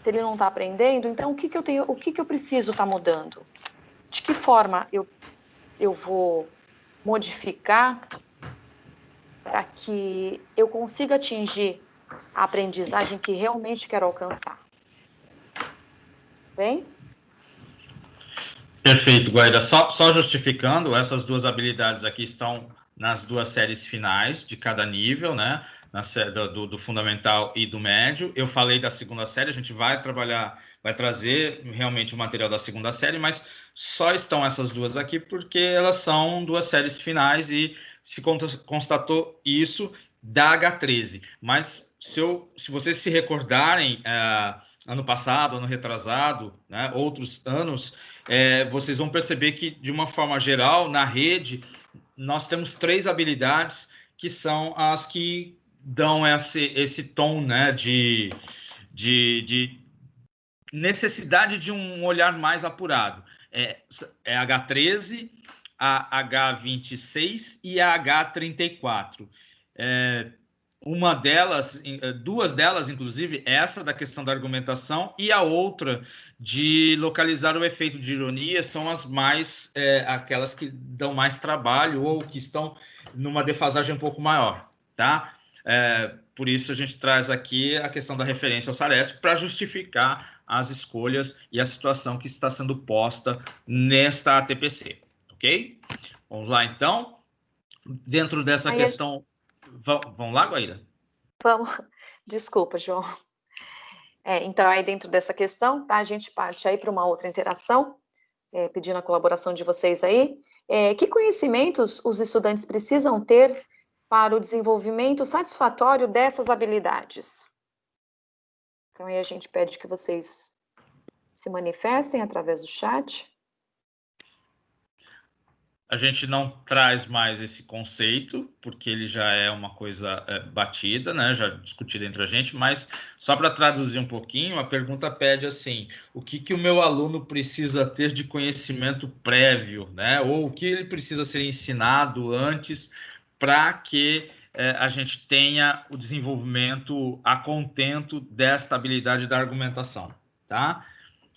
Se ele não está aprendendo, então o que eu preciso estar mudando? De que forma eu vou modificar para que eu consiga atingir a aprendizagem que realmente quero alcançar? Bem? Perfeito, Guaíra. Só justificando, essas 2 habilidades aqui estão nas 2 séries finais de cada nível, né? Do fundamental e do médio. Eu falei da segunda série, a gente vai trazer realmente o material da segunda série, mas só estão essas 2 aqui porque elas são 2 séries finais e se constatou isso da H13. Mas se vocês se recordarem, ano passado, ano retrasado, né, outros anos, vocês vão perceber que, de uma forma geral, na rede, nós temos 3 habilidades que são as que dão esse tom, né, de necessidade de um olhar mais apurado. É a H13, a H26 e a H34. Uma delas, 2 delas, inclusive, essa da questão da argumentação e a outra de localizar o efeito de ironia, são as mais, aquelas que dão mais trabalho ou que estão numa defasagem um pouco maior, tá? Por isso a gente traz aqui a questão da referência ao Saresco para justificar as escolhas e a situação que está sendo posta nesta ATPC, ok? Vamos lá, então. Dentro dessa questão... Vamos lá, Guaíra? Vamos. Desculpa, João. Então, aí dentro dessa questão, tá, a gente parte aí para uma outra interação, pedindo a colaboração de vocês aí. Que conhecimentos os estudantes precisam ter para o desenvolvimento satisfatório dessas habilidades? Então, aí a gente pede que vocês se manifestem através do chat. A gente não traz mais esse conceito, porque ele já é uma coisa batida, né? Já discutida entre a gente, mas só para traduzir um pouquinho, a pergunta pede assim, o que o meu aluno precisa ter de conhecimento prévio, né? Ou o que ele precisa ser ensinado antes para que a gente tenha o desenvolvimento a contento desta habilidade da argumentação, tá?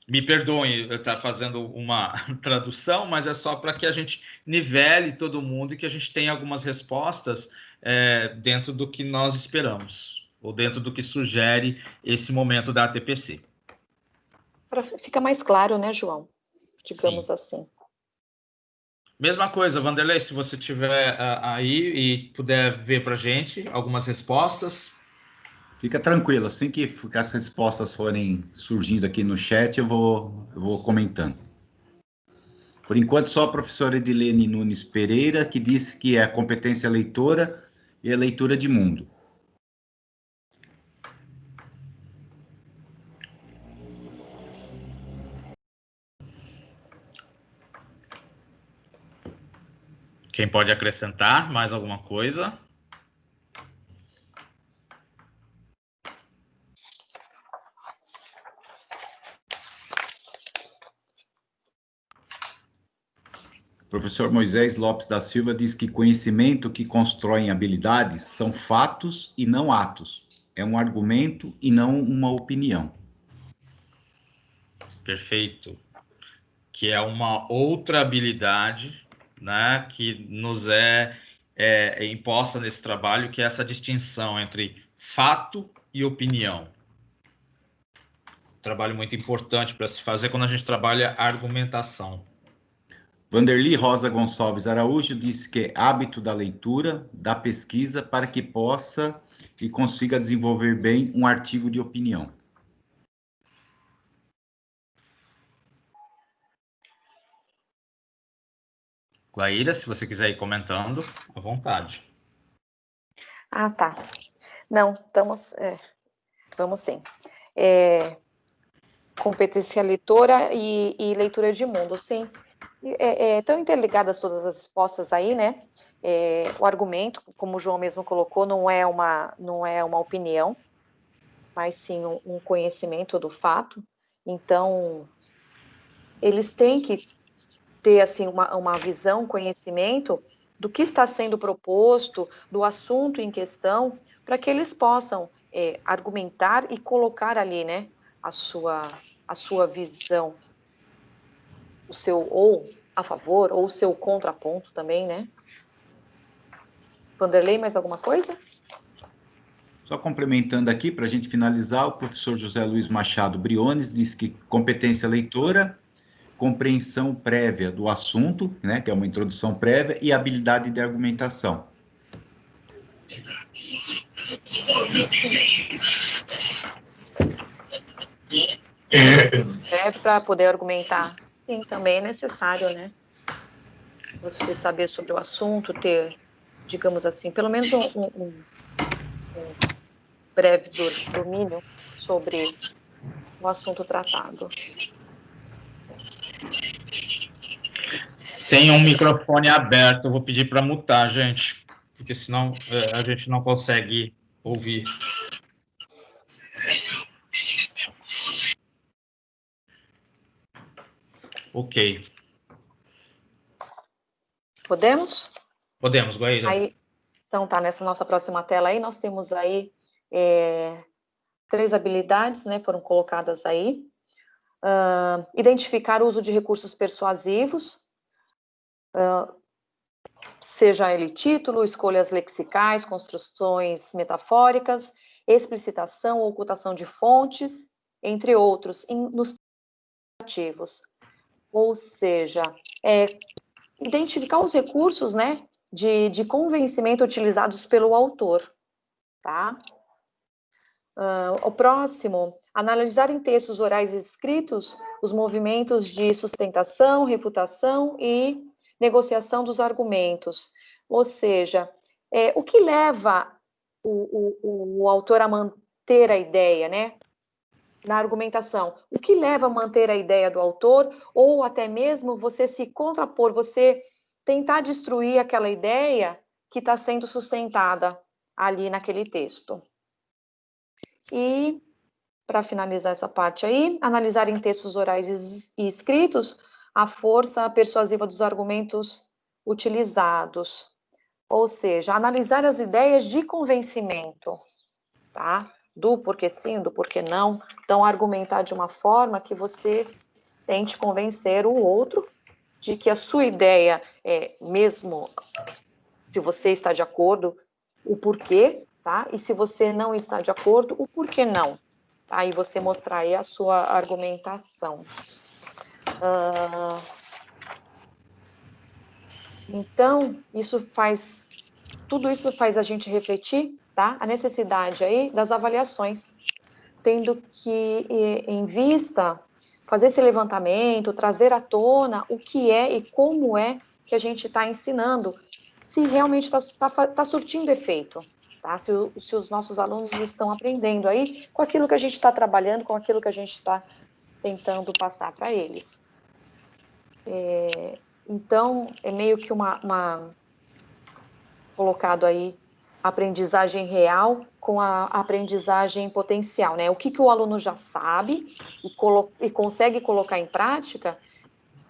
Me perdoem eu estar fazendo uma tradução, mas é só para que a gente nivele todo mundo e que a gente tenha algumas respostas dentro do que nós esperamos, ou dentro do que sugere esse momento da ATPC. Fica mais claro, né, João? Digamos Sim. assim. Mesma coisa, Vanderlei, se você estiver aí e puder ver para a gente algumas respostas. Fica tranquilo, assim que as respostas forem surgindo aqui no chat, eu vou comentando. Por enquanto, só a professora Edilene Nunes Pereira, que disse que é a competência leitora e a leitura de mundo. Quem pode acrescentar mais alguma coisa? O professor Moisés Lopes da Silva diz que conhecimento que constroem habilidades são fatos e não atos. É um argumento e não uma opinião. Perfeito. Que é uma outra habilidade, né, que nos é imposta nesse trabalho, que é essa distinção entre fato e opinião. Trabalho muito importante para se fazer quando a gente trabalha a argumentação. Vanderly Rosa Gonçalves Araújo disse que é hábito da leitura, da pesquisa, para que possa e consiga desenvolver bem um artigo de opinião. Guaíra, se você quiser ir comentando, à vontade. Ah, tá. Não, vamos sim. Competência leitora e leitura de mundo, sim. Estão interligadas todas as respostas aí, né? O argumento, como o João mesmo colocou, não é uma opinião, mas sim um conhecimento do fato. Então, eles têm que ter assim uma visão, conhecimento do que está sendo proposto, do assunto em questão, para que eles possam argumentar e colocar ali, né, a sua visão, o seu ou a favor, ou o seu contraponto também, né? Vanderlei, mais alguma coisa? Só complementando aqui, para a gente finalizar, o professor José Luiz Machado Briones diz que competência leitora, compreensão prévia do assunto, né, que é uma introdução prévia, e habilidade de argumentação. Para poder argumentar, sim, também é necessário, né? Você saber sobre o assunto, ter, digamos assim, pelo menos um breve domínio sobre o assunto tratado. Tem um microfone aberto, eu vou pedir para mutar, gente, porque senão a gente não consegue ouvir. Ok. Podemos? Podemos, Guaíra. Aí, então tá, nessa nossa próxima tela aí, nós temos aí 3 habilidades, né, foram colocadas aí. Identificar o uso de recursos persuasivos, seja ele título, escolhas lexicais, construções metafóricas, explicitação ou ocultação de fontes, entre outros, nos ativos. Ou seja, identificar os recursos, né, de convencimento utilizados pelo autor, tá? O próximo, analisar em textos orais e escritos os movimentos de sustentação, refutação e negociação dos argumentos. Ou seja, o que leva o autor a manter a ideia, né? Na argumentação, o que leva a manter a ideia do autor, ou até mesmo você se contrapor, você tentar destruir aquela ideia que está sendo sustentada ali naquele texto. E, para finalizar essa parte aí, analisar em textos orais e escritos a força persuasiva dos argumentos utilizados. Ou seja, analisar as ideias de convencimento, tá? Do porquê sim, do porquê não. Então, argumentar de uma forma que você tente convencer o outro de que a sua ideia mesmo se você está de acordo, o porquê, tá? E se você não está de acordo, o porquê não. Tá? E você mostrar aí a sua argumentação. Então, tudo isso faz a gente refletir, tá? A necessidade aí das avaliações, tendo que, em vista, fazer esse levantamento, trazer à tona o que é e como é que a gente está ensinando, se realmente tá surtindo efeito, tá? Se os nossos alunos estão aprendendo aí com aquilo que a gente está trabalhando, com aquilo que a gente está tentando passar para eles. Então, é meio que colocado aí aprendizagem real com a aprendizagem potencial, né? O que o aluno já sabe e consegue colocar em prática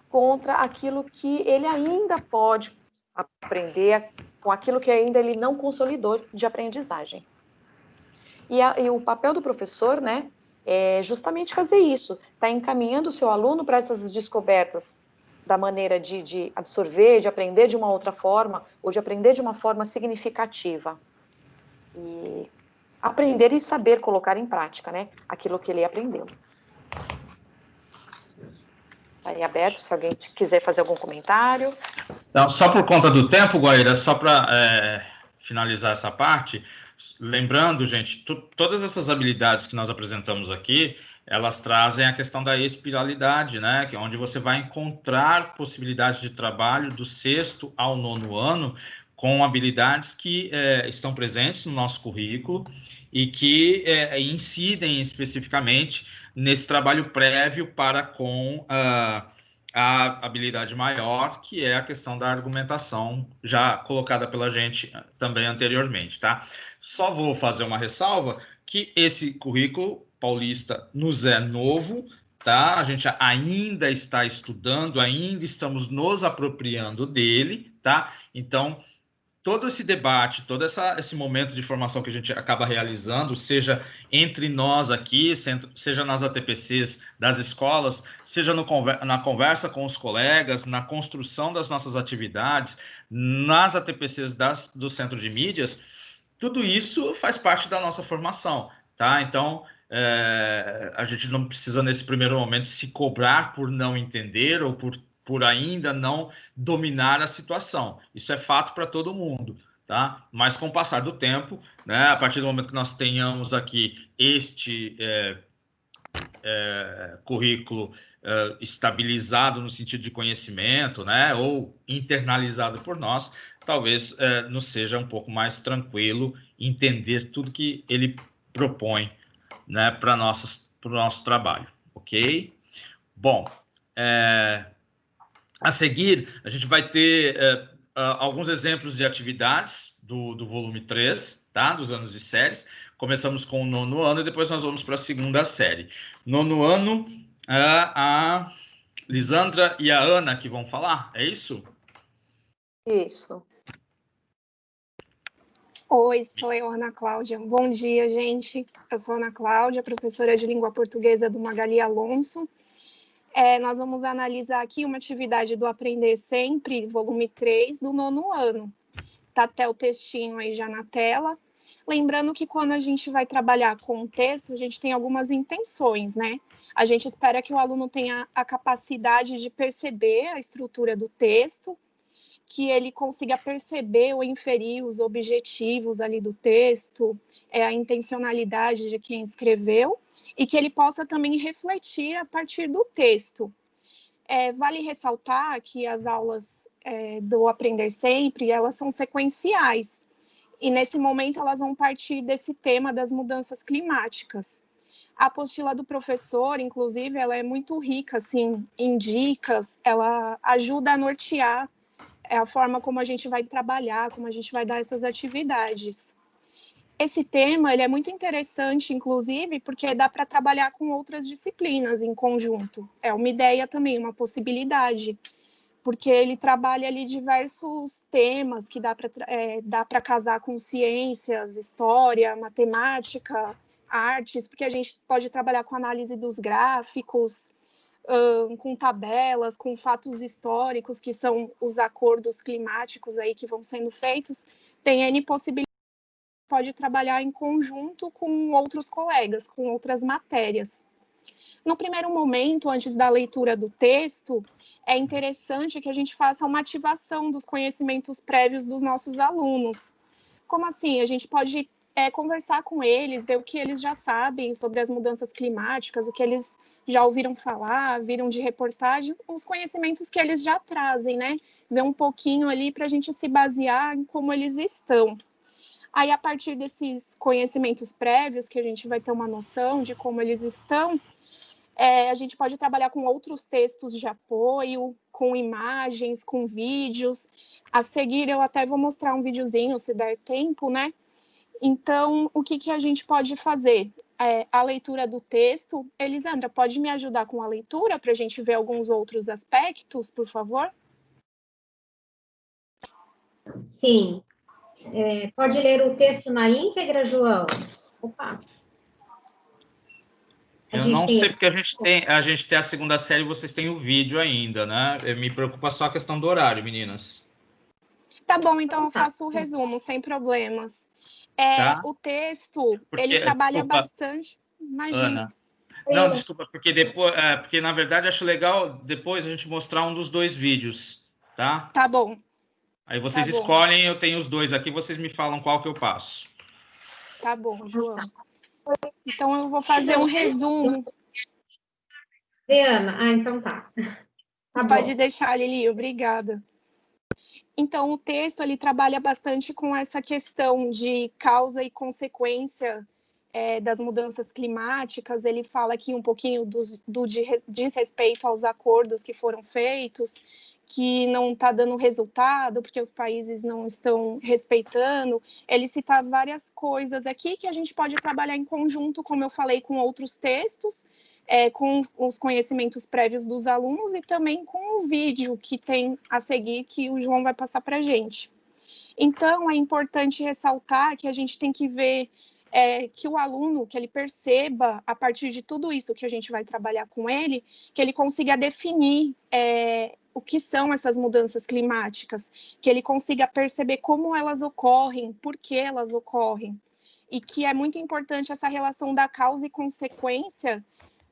contra aquilo que ele ainda pode aprender, com aquilo que ainda ele não consolidou de aprendizagem. E o papel do professor, né, é justamente fazer isso, tá encaminhando o seu aluno para essas descobertas da maneira de absorver, de aprender de uma outra forma, ou de aprender de uma forma significativa. E aprender e saber colocar em prática, né, aquilo que ele aprendeu. Está aí aberto, se alguém quiser fazer algum comentário. Não, só por conta do tempo, Guaíra, só para finalizar essa parte, lembrando, gente, todas essas habilidades que nós apresentamos aqui, elas trazem a questão da espiralidade, né? Que é onde você vai encontrar possibilidade de trabalho do 6º ao 9º ano com habilidades que estão presentes no nosso currículo e que incidem especificamente nesse trabalho prévio para com a habilidade maior, que é a questão da argumentação, já colocada pela gente também anteriormente, tá? Só vou fazer uma ressalva que esse currículo paulista nos é novo, tá? A gente ainda está estudando, ainda estamos nos apropriando dele, tá? Então, todo esse debate, todo esse momento de formação que a gente acaba realizando, seja entre nós aqui, seja nas ATPCs das escolas, seja na conversa com os colegas, na construção das nossas atividades, nas ATPCs do Centro de Mídias, tudo isso faz parte da nossa formação, tá? Então, a gente não precisa, nesse primeiro momento, se cobrar por não entender ou por ainda não dominar a situação. Isso é fato para todo mundo, tá? Mas com o passar do tempo, né, a partir do momento que nós tenhamos aqui este currículo estabilizado no sentido de conhecimento, né, ou internalizado por nós, talvez nos seja um pouco mais tranquilo entender tudo que ele propõe, né, para o nosso trabalho, ok? Bom, a seguir, a gente vai ter alguns exemplos de atividades do volume 3, tá? Dos anos e séries. Começamos com o 9º ano e depois nós vamos para a 2ª série. 9º ano, a Lisandra e a Ana que vão falar, é isso? Isso. Oi, sou eu, Ana Cláudia. Bom dia, gente. Eu sou Ana Cláudia, professora de língua portuguesa do Magali Alonso. Nós vamos analisar aqui uma atividade do Aprender Sempre, volume 3, do 9º ano. Está até o textinho aí já na tela. Lembrando que quando a gente vai trabalhar com o texto, a gente tem algumas intenções, né? A gente espera que o aluno tenha a capacidade de perceber a estrutura do texto, que ele consiga perceber ou inferir os objetivos ali do texto, a intencionalidade de quem escreveu, e que ele possa também refletir a partir do texto. Vale ressaltar que as aulas do Aprender Sempre, elas são sequenciais, e nesse momento elas vão partir desse tema das mudanças climáticas. A apostila do professor, inclusive, ela é muito rica assim, em dicas, ela ajuda a nortear a forma como a gente vai trabalhar, como a gente vai dar essas atividades. Esse tema ele é muito interessante, inclusive, porque dá para trabalhar com outras disciplinas em conjunto. É uma ideia também, uma possibilidade, porque ele trabalha ali diversos temas que dá para casar com ciências, história, matemática, artes, porque a gente pode trabalhar com análise dos gráficos, com tabelas, com fatos históricos, que são os acordos climáticos aí que vão sendo feitos. Tem N possibilidades. Pode trabalhar em conjunto com outros colegas, com outras matérias. No primeiro momento, antes da leitura do texto, é interessante que a gente faça uma ativação dos conhecimentos prévios dos nossos alunos. Como assim? A gente pode conversar com eles, ver o que eles já sabem sobre as mudanças climáticas, o que eles já ouviram falar, viram de reportagem, os conhecimentos que eles já trazem, né? Ver um pouquinho ali para a gente se basear em como eles estão. Aí, a partir desses conhecimentos prévios, que a gente vai ter uma noção de como eles estão, a gente pode trabalhar com outros textos de apoio, com imagens, com vídeos. A seguir, eu até vou mostrar um videozinho, se der tempo, né? Então, o que a gente pode fazer? A leitura do texto. Elisandra, pode me ajudar com a leitura para a gente ver alguns outros aspectos, por favor? Sim. Pode ler o texto na íntegra, João? Opa. Eu não sei, porque a gente tem a segunda série e vocês têm o vídeo ainda, né? Me preocupa só a questão do horário, meninas. Tá bom, então eu faço o resumo, sem problemas. Tá? O texto, ele trabalha bastante... Imagina. Ana. Não, desculpa, porque depois, porque na verdade acho legal depois a gente mostrar um dos dois vídeos, tá? Tá bom. Aí vocês escolhem, eu tenho os dois aqui, vocês me falam qual que eu passo. Tá bom, João. Então eu vou fazer um resumo. Ana, então tá. Pode deixar, Lili, obrigada. Então, o texto, ele trabalha bastante com essa questão de causa e consequência das mudanças climáticas. Ele fala aqui um pouquinho do desrespeito aos acordos que foram feitos, que não está dando resultado, porque os países não estão respeitando. Ele cita várias coisas aqui que a gente pode trabalhar em conjunto, como eu falei, com outros textos, com os conhecimentos prévios dos alunos e também com o vídeo que tem a seguir, que o João vai passar para a gente. Então, é importante ressaltar que a gente tem que ver que o aluno, que ele perceba, a partir de tudo isso que a gente vai trabalhar com ele, que ele consiga definir o que são essas mudanças climáticas, que ele consiga perceber como elas ocorrem, por que elas ocorrem, e que é muito importante essa relação da causa e consequência,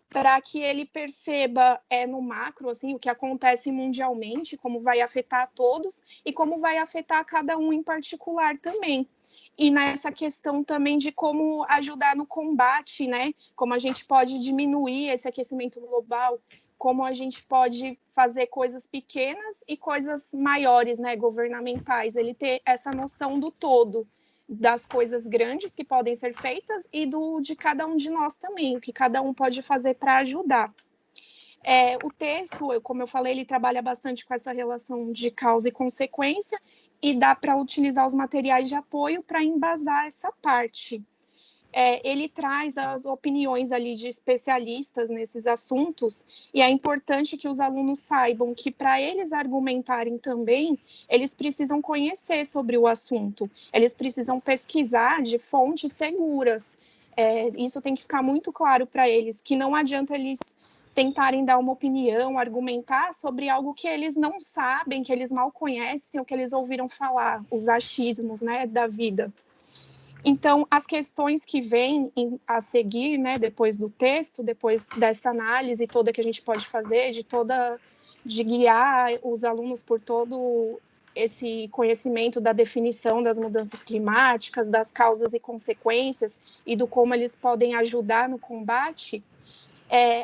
para que ele perceba no macro, assim, o que acontece mundialmente, como vai afetar a todos e como vai afetar cada um em particular também. E nessa questão também de como ajudar no combate, né? Como a gente pode diminuir esse aquecimento global, como a gente pode fazer coisas pequenas e coisas maiores, né, governamentais. Ele ter essa noção do todo, das coisas grandes que podem ser feitas e de cada um de nós também, o que cada um pode fazer para ajudar. O texto, como eu falei, ele trabalha bastante com essa relação de causa e consequência e dá para utilizar os materiais de apoio para embasar essa parte. Ele traz as opiniões ali de especialistas nesses assuntos e é importante que os alunos saibam que para eles argumentarem também, eles precisam conhecer sobre o assunto, eles precisam pesquisar de fontes seguras. Isso tem que ficar muito claro para eles, que não adianta eles tentarem dar uma opinião, argumentar sobre algo que eles não sabem, que eles mal conhecem ou que eles ouviram falar, os achismos, né, da vida. Então, as questões que vêm a seguir, né, depois do texto, depois dessa análise toda que a gente pode fazer, de guiar os alunos por todo esse conhecimento da definição das mudanças climáticas, das causas e consequências e do como eles podem ajudar no combate,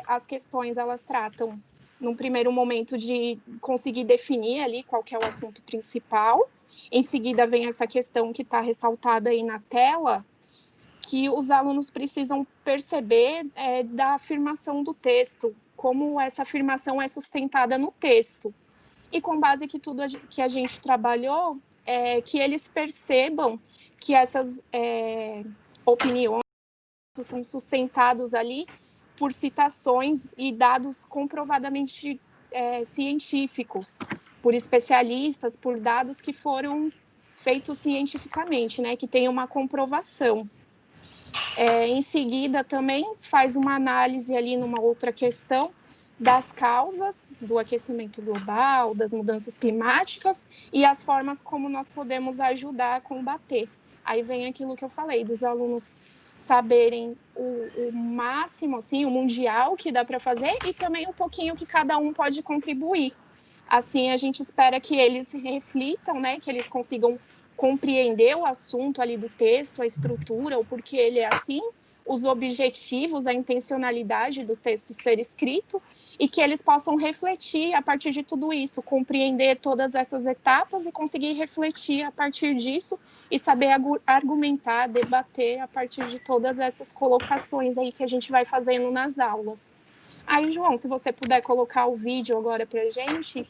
as questões, elas tratam, num primeiro momento, de conseguir definir ali qual que é o assunto principal. Em seguida, vem essa questão que está ressaltada aí na tela, que os alunos precisam perceber da afirmação do texto, como essa afirmação é sustentada no texto. E com base que tudo que a gente trabalhou, que eles percebam que essas opiniões são sustentados ali por citações e dados comprovadamente científicos, por especialistas, por dados que foram feitos cientificamente, né, que tem uma comprovação. Em seguida, também faz uma análise ali numa outra questão das causas do aquecimento global, das mudanças climáticas e as formas como nós podemos ajudar a combater. Aí vem aquilo que eu falei, dos alunos saberem o máximo, assim, o mundial que dá para fazer e também um pouquinho que cada um pode contribuir. Assim, a gente espera que eles reflitam, né, que eles consigam compreender o assunto ali do texto, a estrutura, o porquê ele é assim, os objetivos, a intencionalidade do texto ser escrito, e que eles possam refletir a partir de tudo isso, compreender todas essas etapas e conseguir refletir a partir disso e saber argumentar, debater a partir de todas essas colocações aí que a gente vai fazendo nas aulas. Aí, João, se você puder colocar o vídeo agora pra gente.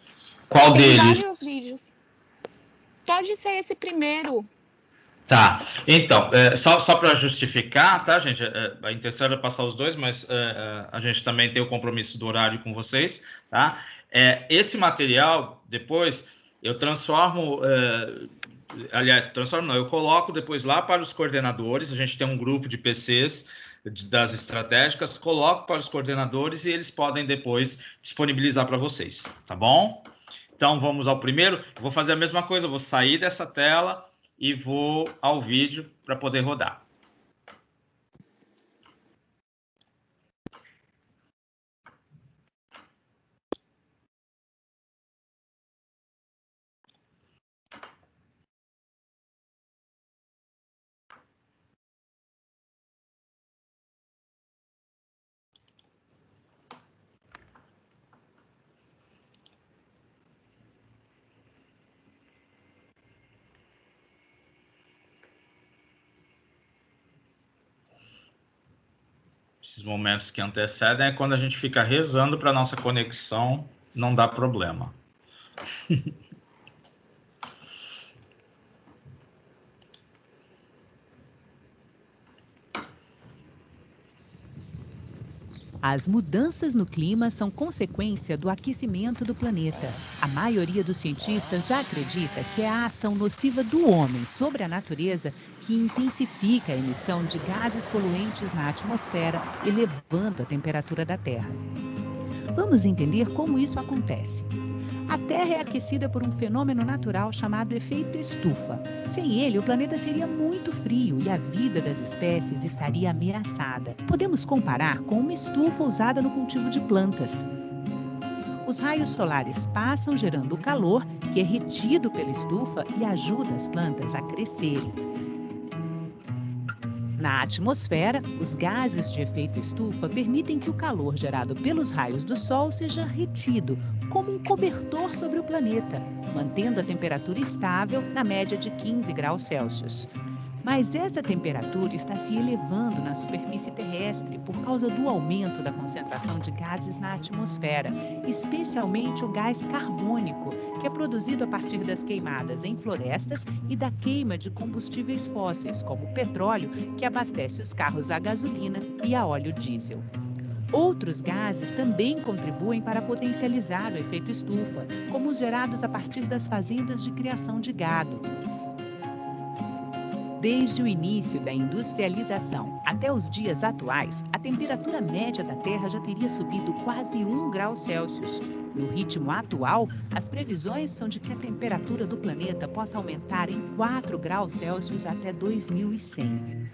Qual deles? Tem vários vídeos. Pode ser esse primeiro. Tá, então, só para justificar, tá, gente? A intenção era passar os dois, mas a gente também tem o compromisso do horário com vocês, tá? Esse material, depois, eu transformo... eu coloco depois lá para os coordenadores, a gente tem um grupo de PCs das estratégicas, coloco para os coordenadores e eles podem depois disponibilizar para vocês, tá bom? Então, vamos ao primeiro. Eu vou fazer a mesma coisa, eu vou sair dessa tela e vou ao vídeo para poder rodar. Esses momentos que antecedem é quando a gente fica rezando para a nossa conexão não dar problema. As mudanças no clima são consequência do aquecimento do planeta. A maioria dos cientistas já acredita que é a ação nociva do homem sobre a natureza que intensifica a emissão de gases poluentes na atmosfera, elevando a temperatura da Terra. Vamos entender como isso acontece. A Terra é aquecida por um fenômeno natural chamado efeito estufa. Sem ele, o planeta seria muito frio e a vida das espécies estaria ameaçada. Podemos comparar com uma estufa usada no cultivo de plantas. Os raios solares passam gerando o calor, que é retido pela estufa e ajuda as plantas a crescerem. Na atmosfera, os gases de efeito estufa permitem que o calor gerado pelos raios do Sol seja retido, como um cobertor sobre o planeta, mantendo a temperatura estável na média de 15 graus Celsius. Mas essa temperatura está se elevando na superfície terrestre por causa do aumento da concentração de gases na atmosfera, especialmente o gás carbônico, que é produzido a partir das queimadas em florestas e da queima de combustíveis fósseis, como o petróleo, que abastece os carros a gasolina e a óleo diesel. Outros gases também contribuem para potencializar o efeito estufa, como os gerados a partir das fazendas de criação de gado. Desde o início da industrialização até os dias atuais, a temperatura média da Terra já teria subido quase 1 grau Celsius. No ritmo atual, as previsões são de que a temperatura do planeta possa aumentar em 4 graus Celsius até 2100.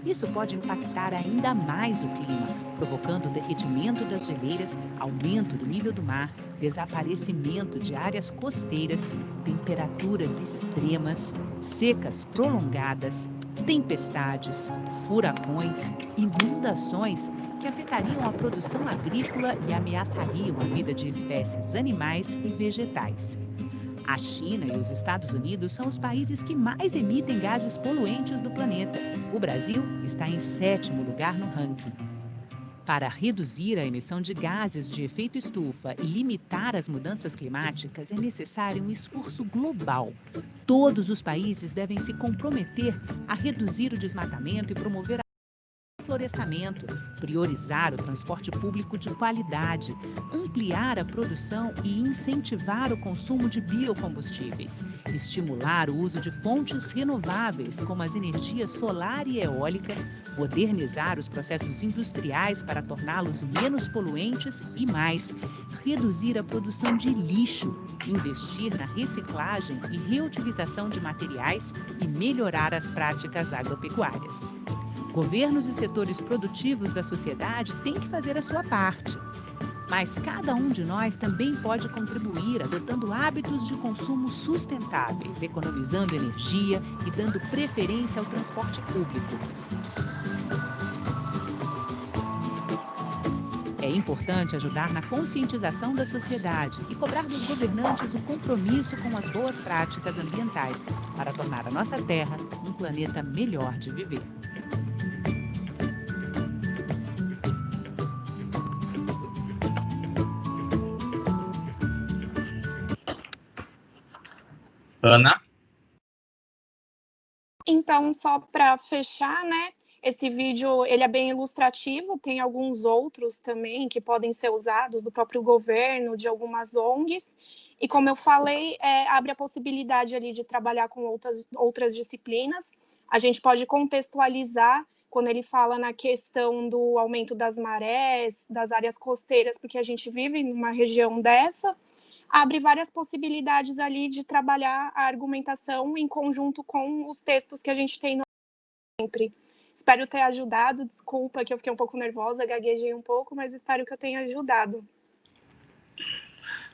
Isso pode impactar ainda mais o clima, provocando o derretimento das geleiras, aumento do nível do mar, desaparecimento de áreas costeiras, temperaturas extremas, secas prolongadas, tempestades, furacões, inundações que afetariam a produção agrícola e ameaçariam a vida de espécies animais e vegetais. A China e os Estados Unidos são os países que mais emitem gases poluentes do planeta. O Brasil está em 7º lugar no ranking. Para reduzir a emissão de gases de efeito estufa e limitar as mudanças climáticas, é necessário um esforço global. Todos os países devem se comprometer a reduzir o desmatamento e promover florestamento, priorizar o transporte público de qualidade, ampliar a produção e incentivar o consumo de biocombustíveis, estimular o uso de fontes renováveis, como as energias solar e eólica, modernizar os processos industriais para torná-los menos poluentes e mais, reduzir a produção de lixo, investir na reciclagem e reutilização de materiais e melhorar as práticas agropecuárias. Governos e setores produtivos da sociedade têm que fazer a sua parte. Mas cada um de nós também pode contribuir adotando hábitos de consumo sustentáveis, economizando energia e dando preferência ao transporte público. É importante ajudar na conscientização da sociedade e cobrar dos governantes o compromisso com as boas práticas ambientais para tornar a nossa Terra um planeta melhor de viver. Ana? Então, só para fechar, né? Esse vídeo, ele é bem ilustrativo, tem alguns outros também que podem ser usados do próprio governo, de algumas ONGs, e como eu falei, abre a possibilidade ali de trabalhar com outras disciplinas. A gente pode contextualizar quando ele fala na questão do aumento das marés, das áreas costeiras, porque a gente vive numa região dessa, abre várias possibilidades ali de trabalhar a argumentação em conjunto com os textos que a gente tem no sempre. Espero ter ajudado, desculpa que eu fiquei um pouco nervosa, gaguejei um pouco, mas espero que eu tenha ajudado.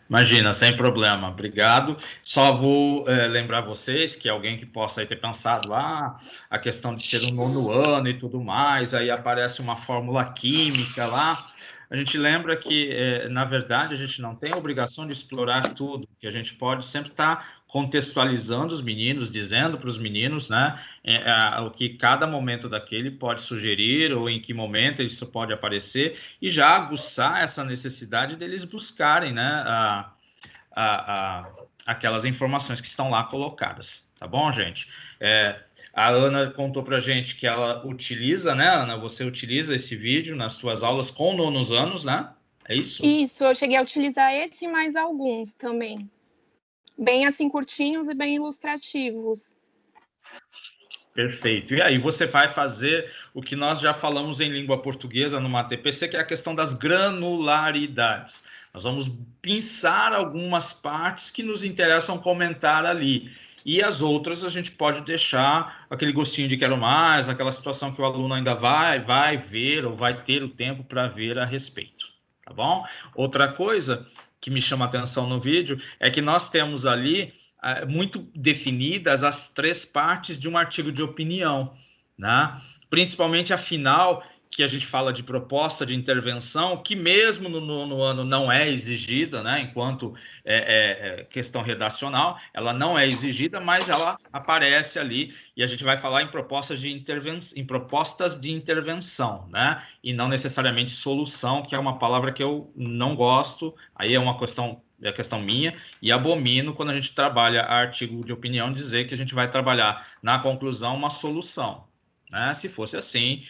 Imagina, sem problema, obrigado. Só vou lembrar vocês que alguém que possa aí ter pensado, a questão de ser um 9º ano e tudo mais, aí aparece uma fórmula química lá. A gente lembra que, na verdade, a gente não tem a obrigação de explorar tudo, que a gente pode sempre estar contextualizando os meninos, dizendo para os meninos, né, o que cada momento daquele pode sugerir, ou em que momento isso pode aparecer, e já aguçar essa necessidade deles buscarem, né, aquelas informações que estão lá colocadas, tá bom, gente? A Ana contou para a gente que ela utiliza, né, Ana? Você utiliza esse vídeo nas suas aulas com 9º anos, né? É isso? Isso, eu cheguei a utilizar esse e mais alguns também. Bem assim, curtinhos e bem ilustrativos. Perfeito. E aí você vai fazer o que nós já falamos em língua portuguesa no TPC, que é a questão das granularidades. Nós vamos pensar algumas partes que nos interessam comentar ali. E as outras a gente pode deixar aquele gostinho de quero mais, aquela situação que o aluno ainda vai ver ou vai ter o tempo para ver a respeito, tá bom? Outra coisa que me chama a atenção no vídeo é que nós temos ali muito definidas as 3 partes de um artigo de opinião, né? Principalmente a final, que a gente fala de proposta de intervenção, que mesmo no 9º ano não é exigida, né? Enquanto questão redacional, ela não é exigida, mas ela aparece ali e a gente vai falar em propostas de intervenção, né? E não necessariamente solução, que é uma palavra que eu não gosto, aí é uma questão minha, e abomino quando a gente trabalha artigo de opinião dizer que a gente vai trabalhar na conclusão uma solução, né? Se fosse assim,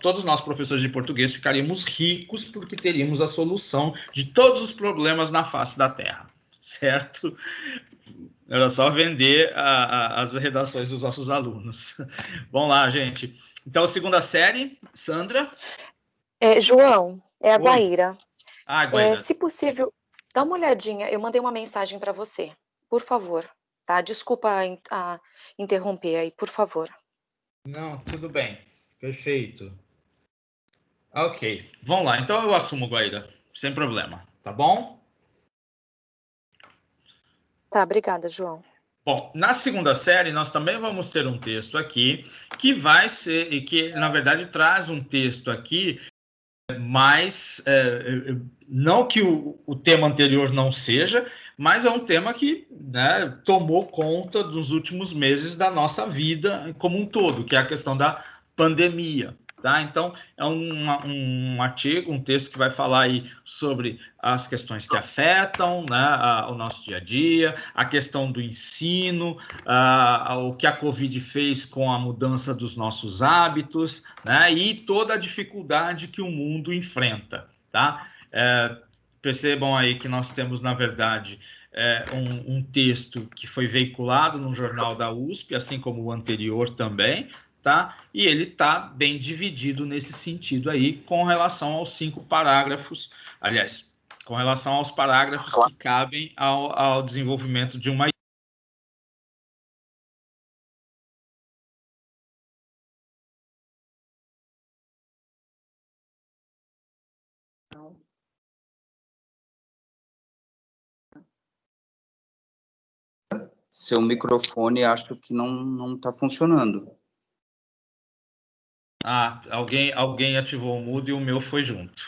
todos nós professores de português ficaríamos ricos porque teríamos a solução de todos os problemas na face da Terra, certo? Era só vender as redações dos nossos alunos. Vamos lá, gente. Então, a 2ª série, Sandra? João, é a Oi. Guaíra. Guaíra. Se possível, dá uma olhadinha. Eu mandei uma mensagem para você. Por favor, tá? Desculpa interromper aí, por favor. Não, tudo bem. Perfeito. Ok. Vamos lá. Então, eu assumo, Guaíra. Sem problema. Tá bom? Tá, obrigada, João. Bom, na 2ª série, nós também vamos ter um texto aqui que vai ser, e que, na verdade, traz um texto aqui, mas não que o tema anterior não seja, mas é um tema que, né, tomou conta dos últimos meses da nossa vida como um todo, que é a questão da pandemia. Tá? Então, é um artigo, um texto que vai falar aí sobre as questões que afetam, né, o nosso dia a dia, a questão do ensino, o que a Covid fez com a mudança dos nossos hábitos, né, e toda a dificuldade que o mundo enfrenta. Tá? Percebam aí que nós temos, na verdade, um texto que foi veiculado no jornal da USP, assim como o anterior também, tá? E ele está bem dividido nesse sentido aí, com relação aos 5 parágrafos, aliás, com relação aos parágrafos que cabem ao desenvolvimento de uma Seu microfone, acho que não está funcionando. Ah, alguém ativou o mudo e o meu foi junto.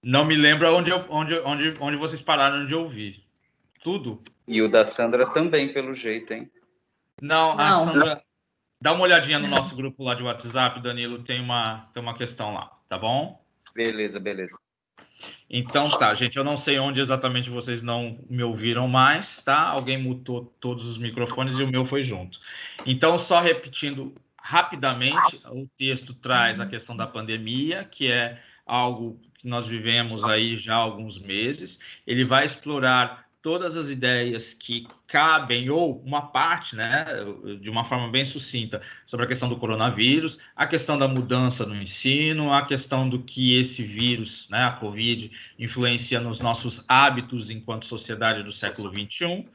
Não me lembro onde vocês pararam de ouvir. Tudo? E o da Sandra também, pelo jeito, hein? Não, a Sandra... Dá uma olhadinha no nosso grupo lá de WhatsApp, Danilo, tem uma questão lá, tá bom? Beleza. Então tá, gente, eu não sei onde exatamente vocês não me ouviram mais, tá? Alguém mutou todos os microfones e o meu foi junto. Então, só repetindo rapidamente, o texto traz a questão da pandemia, que é algo que nós vivemos aí já há alguns meses. Ele vai explorar todas as ideias que cabem, ou uma parte, né, de uma forma bem sucinta, sobre a questão do coronavírus, a questão da mudança no ensino, a questão do que esse vírus, né, a Covid, influencia nos nossos hábitos enquanto sociedade do século XXI,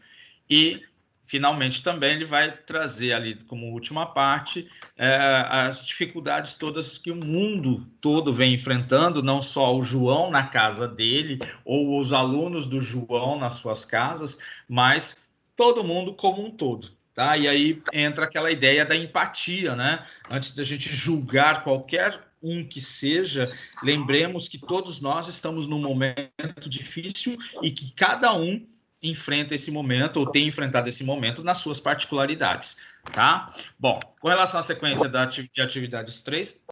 e, finalmente, também ele vai trazer ali, como última parte, as dificuldades todas que o mundo todo vem enfrentando, não só o João na casa dele, ou os alunos do João nas suas casas, mas todo mundo como um todo, tá? E aí entra aquela ideia da empatia, né? Antes da gente julgar qualquer um que seja, lembremos que todos nós estamos num momento difícil e que cada um enfrenta esse momento, ou tem enfrentado esse momento, nas suas particularidades, tá? Bom, com relação à sequência de atividades 3,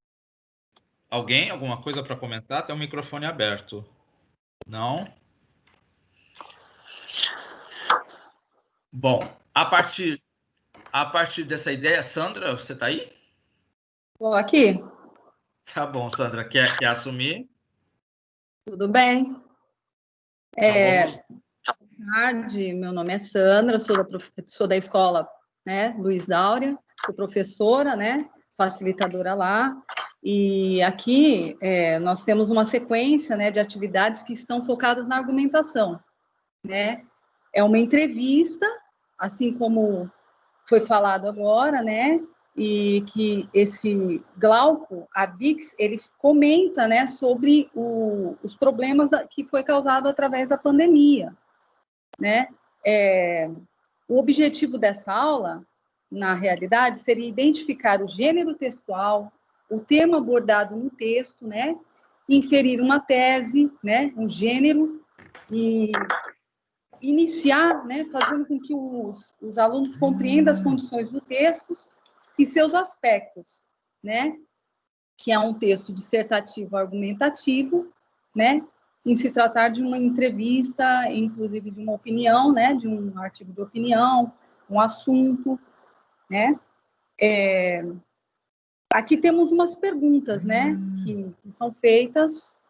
alguma coisa para comentar? Tem o microfone aberto. Não? Bom, a partir dessa ideia, Sandra, você está aí? Estou aqui. Tá bom, Sandra, quer assumir? Tudo bem. Boa tarde, meu nome é Sandra, sou da escola, né, Luiz Dáurea, sou professora, né, facilitadora lá, e aqui nós temos uma sequência, né, de atividades que estão focadas na argumentação, né, é uma entrevista, assim como foi falado agora, né, e que esse Glauco Ardix, ele comenta, né, sobre os problemas que foi causado através da pandemia, né? O objetivo dessa aula, na realidade, seria identificar o gênero textual, o tema abordado no texto, né? Inferir uma tese, né? Um gênero, e iniciar, né? Fazendo com que os alunos compreendam as condições do texto e seus aspectos, né? Que é um texto dissertativo argumentativo, né? Em se tratar de uma entrevista, inclusive de uma opinião, né, de um artigo de opinião, um assunto, né. Aqui temos umas perguntas, né, que são feitas,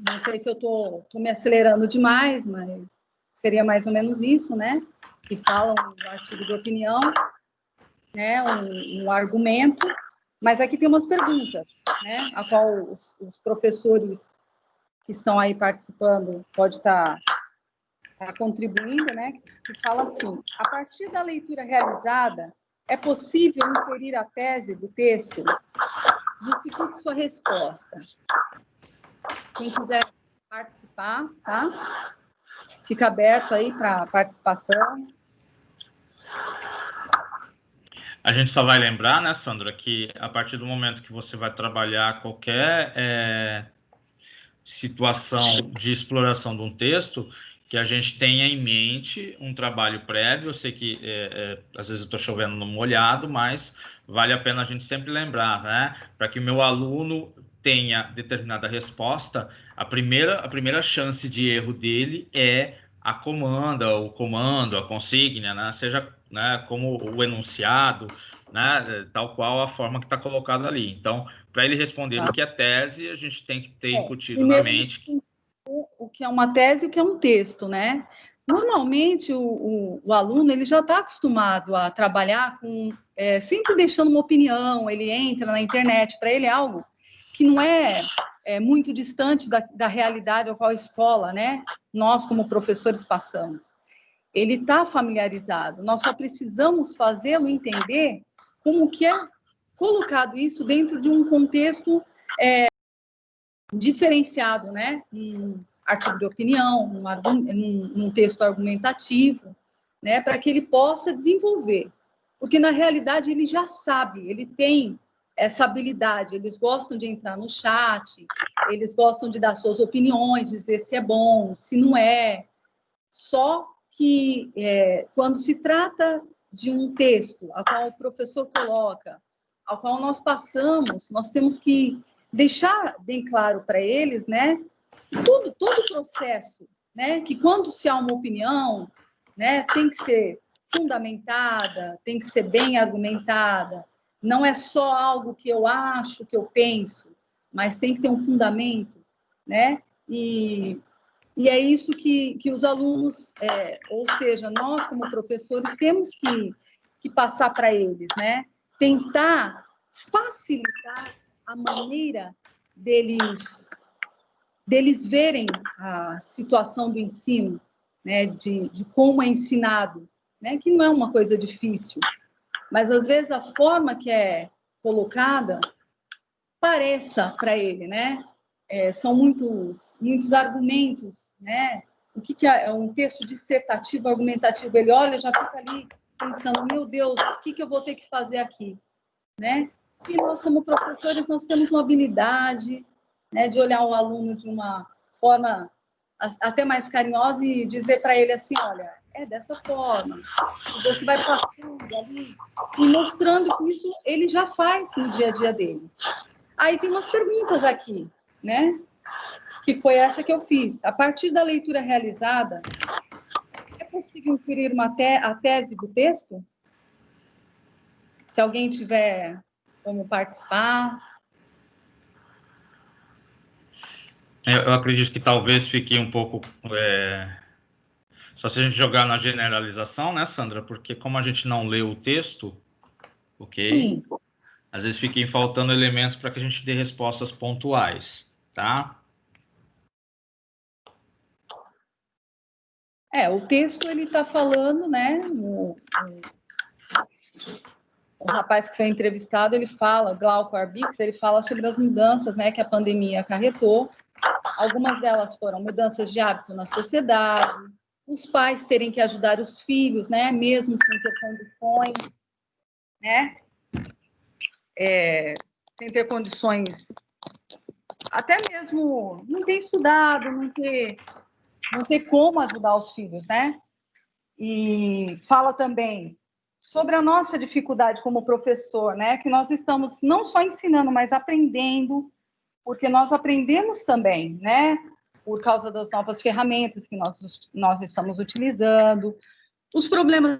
não sei se eu estou me acelerando demais, mas seria mais ou menos isso, né, que falam do artigo de opinião, né, um argumento, mas aqui tem umas perguntas, né, a qual os professores que estão aí participando pode estar contribuindo, né, que fala assim: a partir da leitura realizada, é possível inferir a tese do texto? Justifique sua resposta. Quem quiser participar, tá? Fica aberto aí para participação. A gente só vai lembrar, né, Sandra, que a partir do momento que você vai trabalhar qualquer situação de exploração de um texto, que a gente tenha em mente um trabalho prévio. Eu sei que às vezes eu estou chovendo no molhado, mas vale a pena a gente sempre lembrar, né? Para que o meu aluno tenha determinada resposta, a primeira chance de erro dele é a comanda, o comando, a consigna, né? Seja, né, como o enunciado, né, tal qual a forma que está colocada ali. Então, para ele responder o que é tese, a gente tem que ter incutido na mente o que é uma tese e o que é um texto, né? Normalmente, o aluno ele já está acostumado a trabalhar com sempre deixando uma opinião, ele entra na internet, para ele é algo que não é muito distante da realidade ao qual a escola, né? Nós, como professores, passamos. Ele está familiarizado, nós só precisamos fazê-lo entender como que é colocado isso dentro de um contexto diferenciado, né? artigo de opinião, num texto argumentativo, né, para que ele possa desenvolver. Porque, na realidade, ele já sabe, ele tem essa habilidade, eles gostam de entrar no chat, eles gostam de dar suas opiniões, dizer se é bom, se não é. Só que, quando se trata de um texto, a qual o professor coloca, ao qual nós passamos, nós temos que deixar bem claro para eles, né, todo o processo, né, que quando se há uma opinião, né, tem que ser fundamentada, tem que ser bem argumentada, não é só algo que eu acho, que eu penso, mas tem que ter um fundamento, né, e é isso que os alunos, ou seja, nós como professores, temos que passar para eles, né, tentar facilitar a maneira deles verem a situação do ensino, né, de como é ensinado, né, que não é uma coisa difícil, mas às vezes a forma que é colocada pareça para ele, né? São muitos argumentos, né? O que é um texto dissertativo, argumentativo? Ele olha, já fica ali pensando, meu Deus, o que eu vou ter que fazer aqui, né? E nós, como professores, nós temos uma habilidade, né, de olhar o aluno de uma forma até mais carinhosa e dizer para ele assim, olha, é dessa forma. E você vai passando ali e mostrando que isso ele já faz no dia a dia dele. Aí tem umas perguntas aqui, né? Que foi essa que eu fiz. A partir da leitura realizada, é possível inferir a tese do texto? Se alguém tiver como participar. Eu acredito que talvez fique um pouco... Só se a gente jogar na generalização, né, Sandra? Porque como a gente não lê o texto, ok? Sim. Às vezes fiquem faltando elementos para que a gente dê respostas pontuais, tá? O texto, ele está falando, né? O rapaz que foi entrevistado, ele fala, Glauco Arbix, ele fala sobre as mudanças, né, que a pandemia acarretou. Algumas delas foram mudanças de hábito na sociedade, os pais terem que ajudar os filhos, né, mesmo sem ter condições, né, sem ter condições, até mesmo não ter estudado, não ter como ajudar os filhos, né? E fala também sobre a nossa dificuldade como professor, né, que nós estamos não só ensinando, mas aprendendo, porque nós aprendemos também, né, por causa das novas ferramentas que nós estamos utilizando, os problemas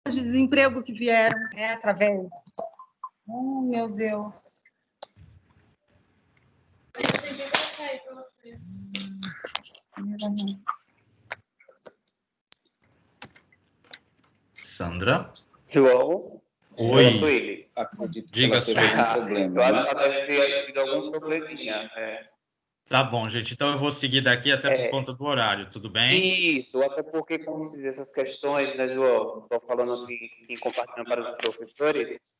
de desemprego que vieram, né, através... Oh, meu Deus! Sandra? João? Oi. Diga sobre o problema. Eu acho que deve ter tido algum probleminha. Tá bom, gente. Então eu vou seguir daqui até por conta do horário, tudo bem? Isso, até porque, como se diz, essas questões, né, João? Estou falando aqui, compartilhando para os professores,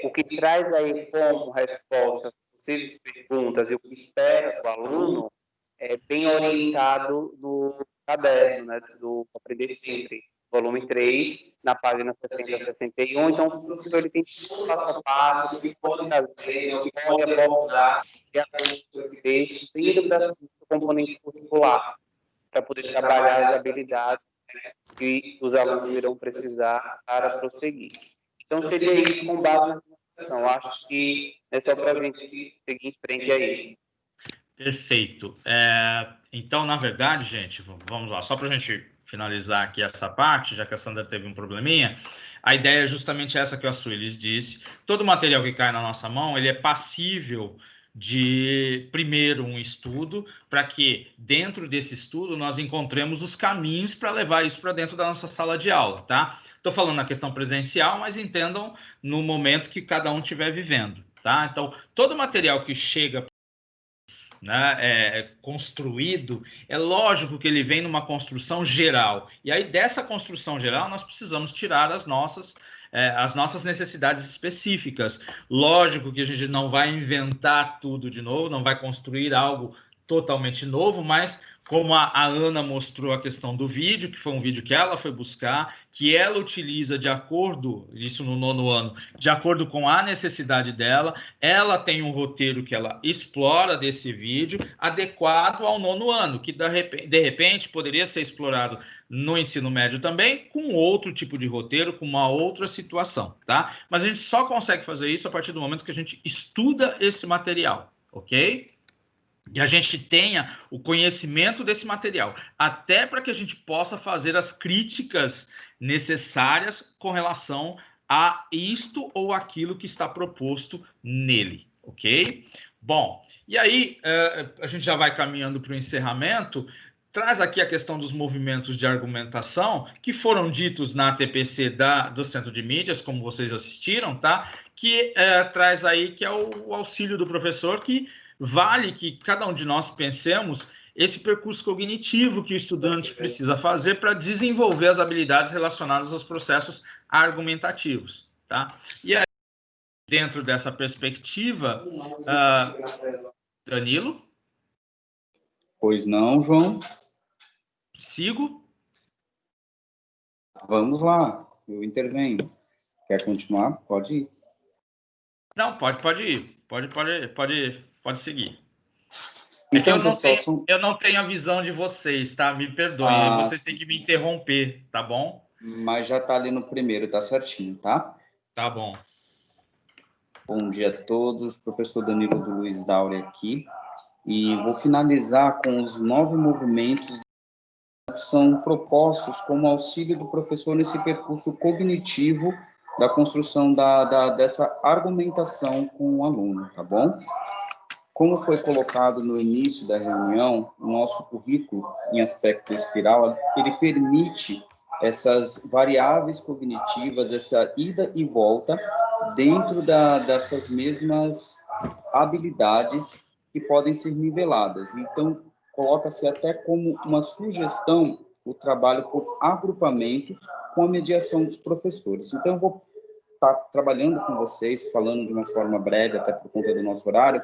o que traz aí como resposta as possíveis perguntas e o que espera do aluno é bem orientado no caderno, né, do Aprender Sempre, volume 3, na página 70 a 61. Então, o professor ele tem tudo passo a passo, o que pode fazer, o que pode abordar de acordo com esse texto, indo para o componente curricular, para poder trabalhar as habilidades, né, que os alunos irão precisar para prosseguir. Então, seria isso com base na informação. Acho que é só para a gente seguir em frente aí. Perfeito. Então, na verdade, gente, vamos lá, só para a gente finalizar aqui essa parte, já que a Sandra teve um probleminha, a ideia é justamente essa que a Suílis disse. Todo material que cai na nossa mão, ele é passível de, primeiro, um estudo, para que, dentro desse estudo, nós encontremos os caminhos para levar isso para dentro da nossa sala de aula, tá? Estou falando na questão presencial, mas entendam no momento que cada um estiver vivendo, tá? Então, todo material que chega, né, construído, é lógico que ele vem numa construção geral. E aí, dessa construção geral, nós precisamos tirar as nossas necessidades específicas. Lógico que a gente não vai inventar tudo de novo, não vai construir algo totalmente novo, mas como a Ana mostrou a questão do vídeo, que foi um vídeo que ela foi buscar, que ela utiliza de acordo, isso no 9º ano, de acordo com a necessidade dela, ela tem um roteiro que ela explora desse vídeo, adequado ao 9º ano, que de repente poderia ser explorado no ensino médio também, com outro tipo de roteiro, com uma outra situação, tá? Mas a gente só consegue fazer isso a partir do momento que a gente estuda esse material, ok? E a gente tenha o conhecimento desse material, até para que a gente possa fazer as críticas necessárias com relação a isto ou aquilo que está proposto nele, ok? Bom, e aí a gente já vai caminhando para o encerramento. Traz aqui a questão dos movimentos de argumentação que foram ditos na TPC do Centro de Mídias, como vocês assistiram, tá? Que traz aí que é o auxílio do professor, que vale que cada um de nós pensemos esse percurso cognitivo que o estudante precisa fazer para desenvolver as habilidades relacionadas aos processos argumentativos, tá? E aí, dentro dessa perspectiva, Danilo? Pois não, João? Sigo? Vamos lá, eu intervenho. Quer continuar? Pode ir. Não, pode ir. Pode seguir. Então, eu não tenho a visão de vocês, tá? Me perdoem. Vocês têm que me interromper, tá bom? Mas já tá ali no primeiro, tá certinho, tá? Tá bom. Bom dia a todos. Professor Danilo do Luiz Daure aqui. E vou finalizar com os 9 movimentos que são propostos como auxílio do professor nesse percurso cognitivo da construção dessa argumentação com o aluno, tá bom? Como foi colocado no início da reunião, o nosso currículo, em aspecto espiral, ele permite essas variáveis cognitivas, essa ida e volta, dentro dessas mesmas habilidades que podem ser niveladas. Então, coloca-se até como uma sugestão o trabalho por agrupamentos com a mediação dos professores. Então, eu vou estar trabalhando com vocês, falando de uma forma breve, até por conta do nosso horário,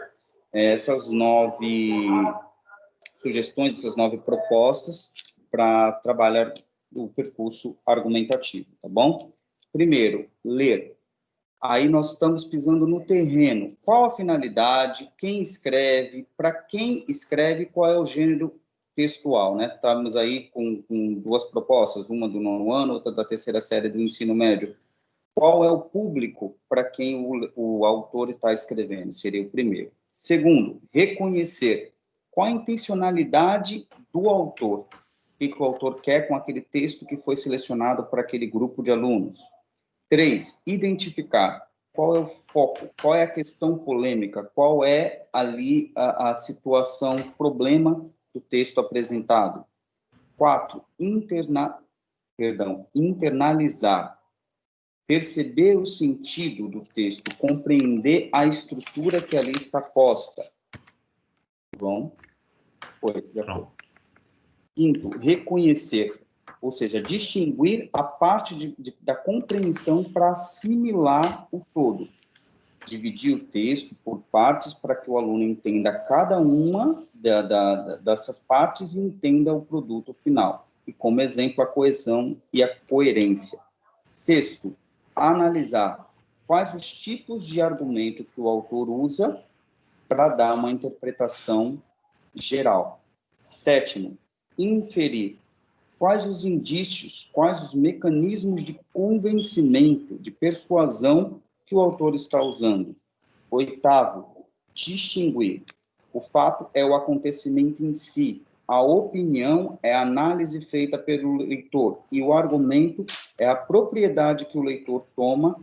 essas 9 sugestões, essas 9 propostas para trabalhar o percurso argumentativo, tá bom? Primeiro, ler. Aí nós estamos pisando no terreno. Qual a finalidade? Quem escreve? Para quem escreve? Qual é o gênero textual, né? Estamos aí com 2 propostas, uma do 9º ano, outra da 3ª série do ensino médio. Qual é o público para quem o autor está escrevendo? Seria o primeiro. Segundo, reconhecer qual a intencionalidade do autor. O que o autor quer com aquele texto que foi selecionado para aquele grupo de alunos. 3, identificar qual é o foco, qual é a questão polêmica, qual é ali a situação, problema do texto apresentado. 4, internalizar. Perceber o sentido do texto, compreender a estrutura que ali está posta. Bom? Foi, já foi. 5, reconhecer, ou seja, distinguir a parte da compreensão para assimilar o todo. Dividir o texto por partes para que o aluno entenda cada uma dessas partes e entenda o produto final. E, como exemplo, a coesão e a coerência. 6, analisar quais os tipos de argumento que o autor usa para dar uma interpretação geral. 7, inferir quais os indícios, quais os mecanismos de convencimento, de persuasão que o autor está usando. 8, distinguir. O fato é o acontecimento em si. A opinião é a análise feita pelo leitor e o argumento é a propriedade que o leitor toma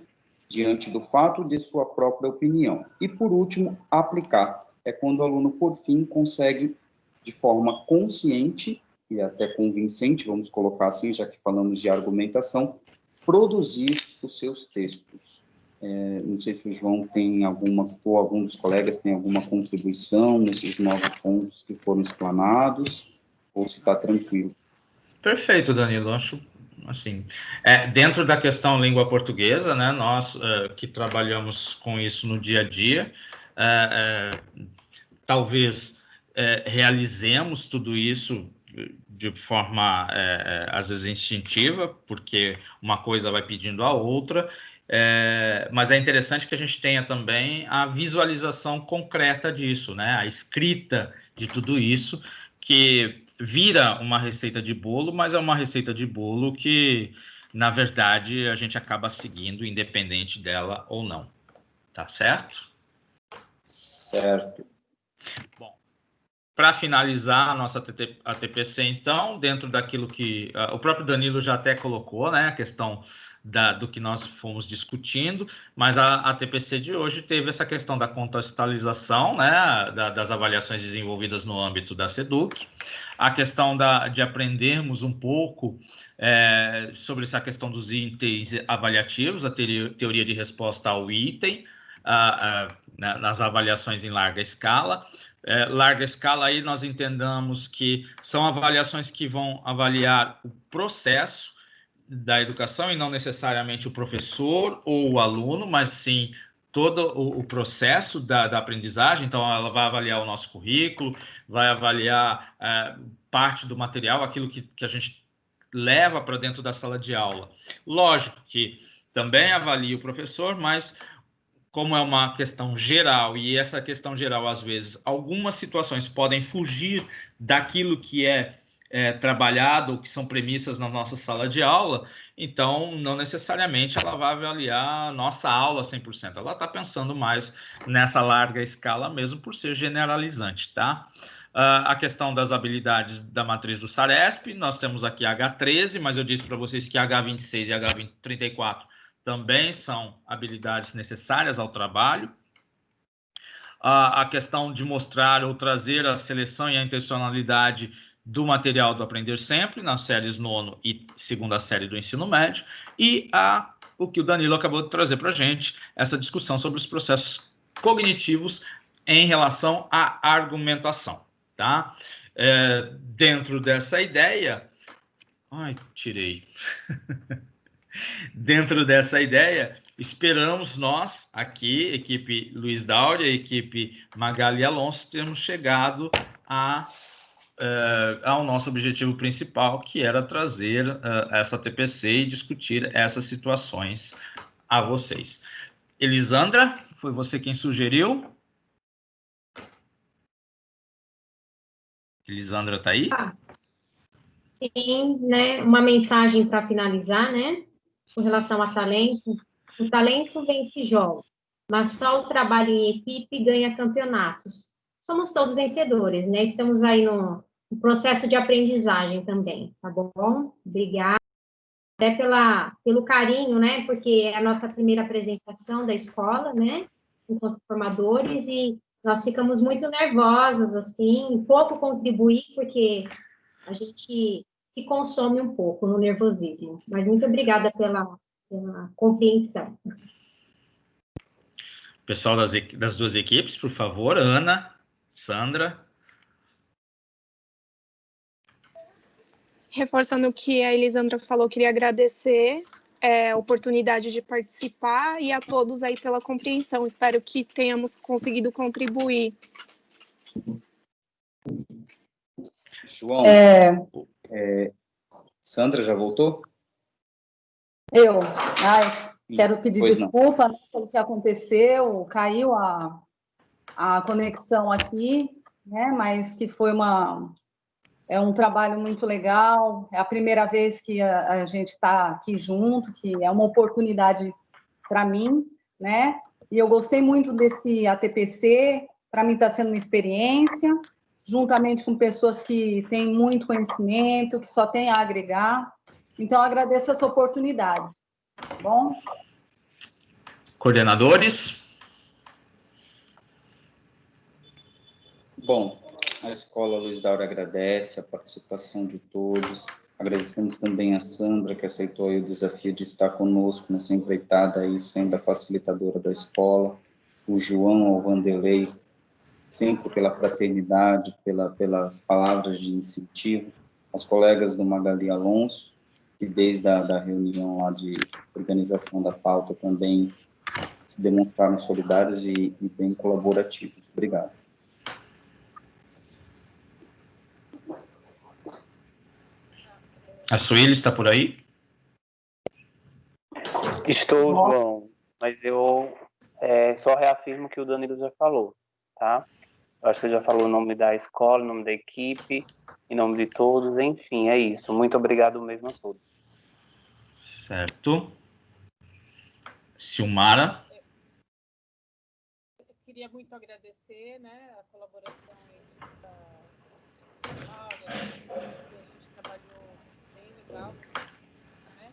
diante do fato de sua própria opinião. E, por último, aplicar. É quando o aluno, por fim, consegue, de forma consciente e até convincente, vamos colocar assim, já que falamos de argumentação, produzir os seus textos. Não sei se o João tem alguma, ou algum dos colegas tem alguma contribuição nesses 9 pontos que foram explanados, ou se está tranquilo. Perfeito, Danilo. Acho, assim, dentro da questão língua portuguesa, né, nós que trabalhamos com isso no dia a dia, talvez realizemos tudo isso de forma, às vezes, instintiva, porque uma coisa vai pedindo a outra, mas é interessante que a gente tenha também a visualização concreta disso, né? A escrita de tudo isso, que vira uma receita de bolo, mas é uma receita de bolo que, na verdade, a gente acaba seguindo, independente dela ou não. Tá certo? Certo. Bom, para finalizar a nossa ATPC, então, dentro daquilo que o próprio Danilo já até colocou, né, a questão do que nós fomos discutindo, mas a ATPC de hoje teve essa questão da contextualização, né, das avaliações desenvolvidas no âmbito da SEDUC, a questão de aprendermos um pouco sobre essa questão dos itens avaliativos, a teoria de resposta ao item, nas avaliações em larga escala. Larga escala, aí nós entendamos que são avaliações que vão avaliar o processo da educação e não necessariamente o professor ou o aluno, mas sim todo o processo da aprendizagem. Então, ela vai avaliar o nosso currículo, vai avaliar parte do material, aquilo que a gente leva para dentro da sala de aula. Lógico que também avalia o professor, mas como é uma questão geral, e essa questão geral, às vezes, algumas situações podem fugir daquilo que é trabalhado, ou que são premissas na nossa sala de aula, então, não necessariamente ela vai avaliar a nossa aula 100%. Ela está pensando mais nessa larga escala mesmo, por ser generalizante, tá? A questão das habilidades da matriz do SARESP, nós temos aqui H13, mas eu disse para vocês que H26 e H34 também são habilidades necessárias ao trabalho. A questão de mostrar ou trazer a seleção e a intencionalidade do material do Aprender Sempre, nas séries 9º e 2ª série do ensino médio, e o que o Danilo acabou de trazer para a gente, essa discussão sobre os processos cognitivos em relação à argumentação, tá? Dentro dessa ideia... Ai, tirei... Dentro dessa ideia, esperamos nós, aqui, equipe Luiz Dáurea, equipe Magali Alonso, termos chegado ao nosso objetivo principal, que era trazer essa TPC e discutir essas situações a vocês. Elisandra, foi você quem sugeriu? Elisandra está aí? Sim, né, uma mensagem para finalizar, né? Com relação a talento, o talento vence jogos, mas só o trabalho em equipe ganha campeonatos. Somos todos vencedores, né? Estamos aí no processo de aprendizagem também, tá bom? Obrigada. Até pelo carinho, né? Porque é a nossa primeira apresentação da escola, né? Enquanto formadores, e nós ficamos muito nervosas, assim, pouco contribuir, porque a gente se consome um pouco no nervosismo. Mas muito obrigada pela compreensão. Pessoal das duas equipes, por favor, Ana, Sandra. Reforçando o que a Elisandra falou, queria agradecer a oportunidade de participar e a todos aí pela compreensão. Espero que tenhamos conseguido contribuir. João, Sandra já voltou? Quero pedir desculpa, né, pelo que aconteceu, caiu a conexão aqui, né, mas que foi um trabalho muito legal, é a primeira vez que a gente está aqui junto, que é uma oportunidade para mim, né, e eu gostei muito desse ATPC, para mim está sendo uma experiência, juntamente com pessoas que têm muito conhecimento, que só têm a agregar, então agradeço essa oportunidade, tá bom? Coordenadores? Bom, a Escola Luiz Dáurea agradece a participação de todos, agradecemos também a Sandra, que aceitou aí o desafio de estar conosco nessa empreitada aí, sendo a facilitadora da escola, o João, o Vanderlei, sempre pela fraternidade, pelas palavras de incentivo, as colegas do Magali Alonso, que desde a reunião lá de organização da pauta também se demonstraram solidários e bem colaborativos. Obrigado. A Sueli está por aí? Estou, João, mas eu só reafirmo que o Danilo já falou, tá? Eu acho que ele já falou o nome da escola, o nome da equipe, em nome de todos, enfim, é isso. Muito obrigado mesmo a todos. Certo. Silmara? Eu queria muito agradecer, né, a colaboração da Cláudia, a gente trabalhou bem legal, né?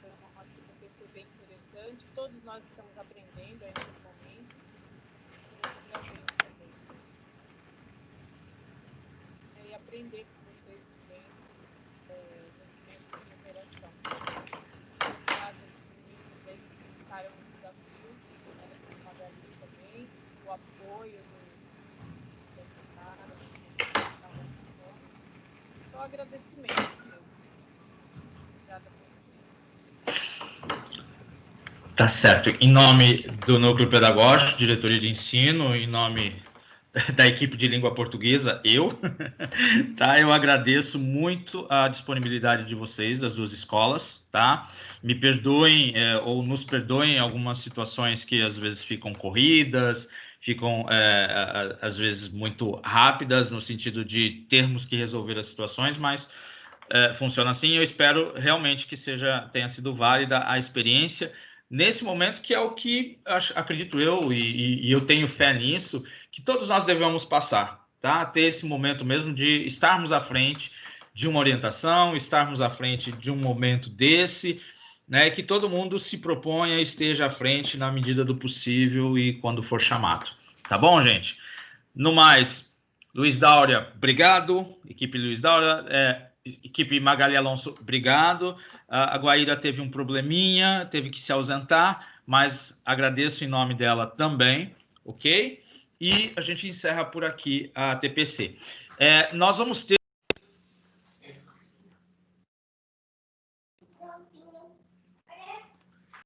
Foi uma TPC bem interessante. Todos nós estamos aprendendo aí nesse momento. Eu te agradeço também. E aprender com vocês também movimentos de operação. Obrigada também que encaram um desafio, né, com a Magali também, o apoio do deputado, da secretaria. Então, agradecimento mesmo. Obrigada por Tá certo. Em nome do Núcleo Pedagógico, Diretoria de Ensino, em nome da equipe de língua portuguesa, tá? Eu agradeço muito a disponibilidade de vocês, das duas escolas, tá? Me perdoem, ou nos perdoem algumas situações que às vezes ficam corridas, ficam, às vezes, muito rápidas, no sentido de termos que resolver as situações, mas funciona assim. Eu espero realmente que tenha sido válida a experiência nesse momento, que é o que acredito eu, e eu tenho fé nisso, que todos nós devemos passar, tá? Ter esse momento mesmo de estarmos à frente de uma orientação, estarmos à frente de um momento desse, né? Que todo mundo se proponha, esteja à frente na medida do possível e quando for chamado. Tá bom, gente? No mais, Luiz Dáurea, obrigado. Equipe Luiz Dáurea, equipe Magali Alonso, obrigado. A Guaíra teve um probleminha, teve que se ausentar, mas agradeço em nome dela também, ok? E a gente encerra por aqui a TPC. Nós vamos ter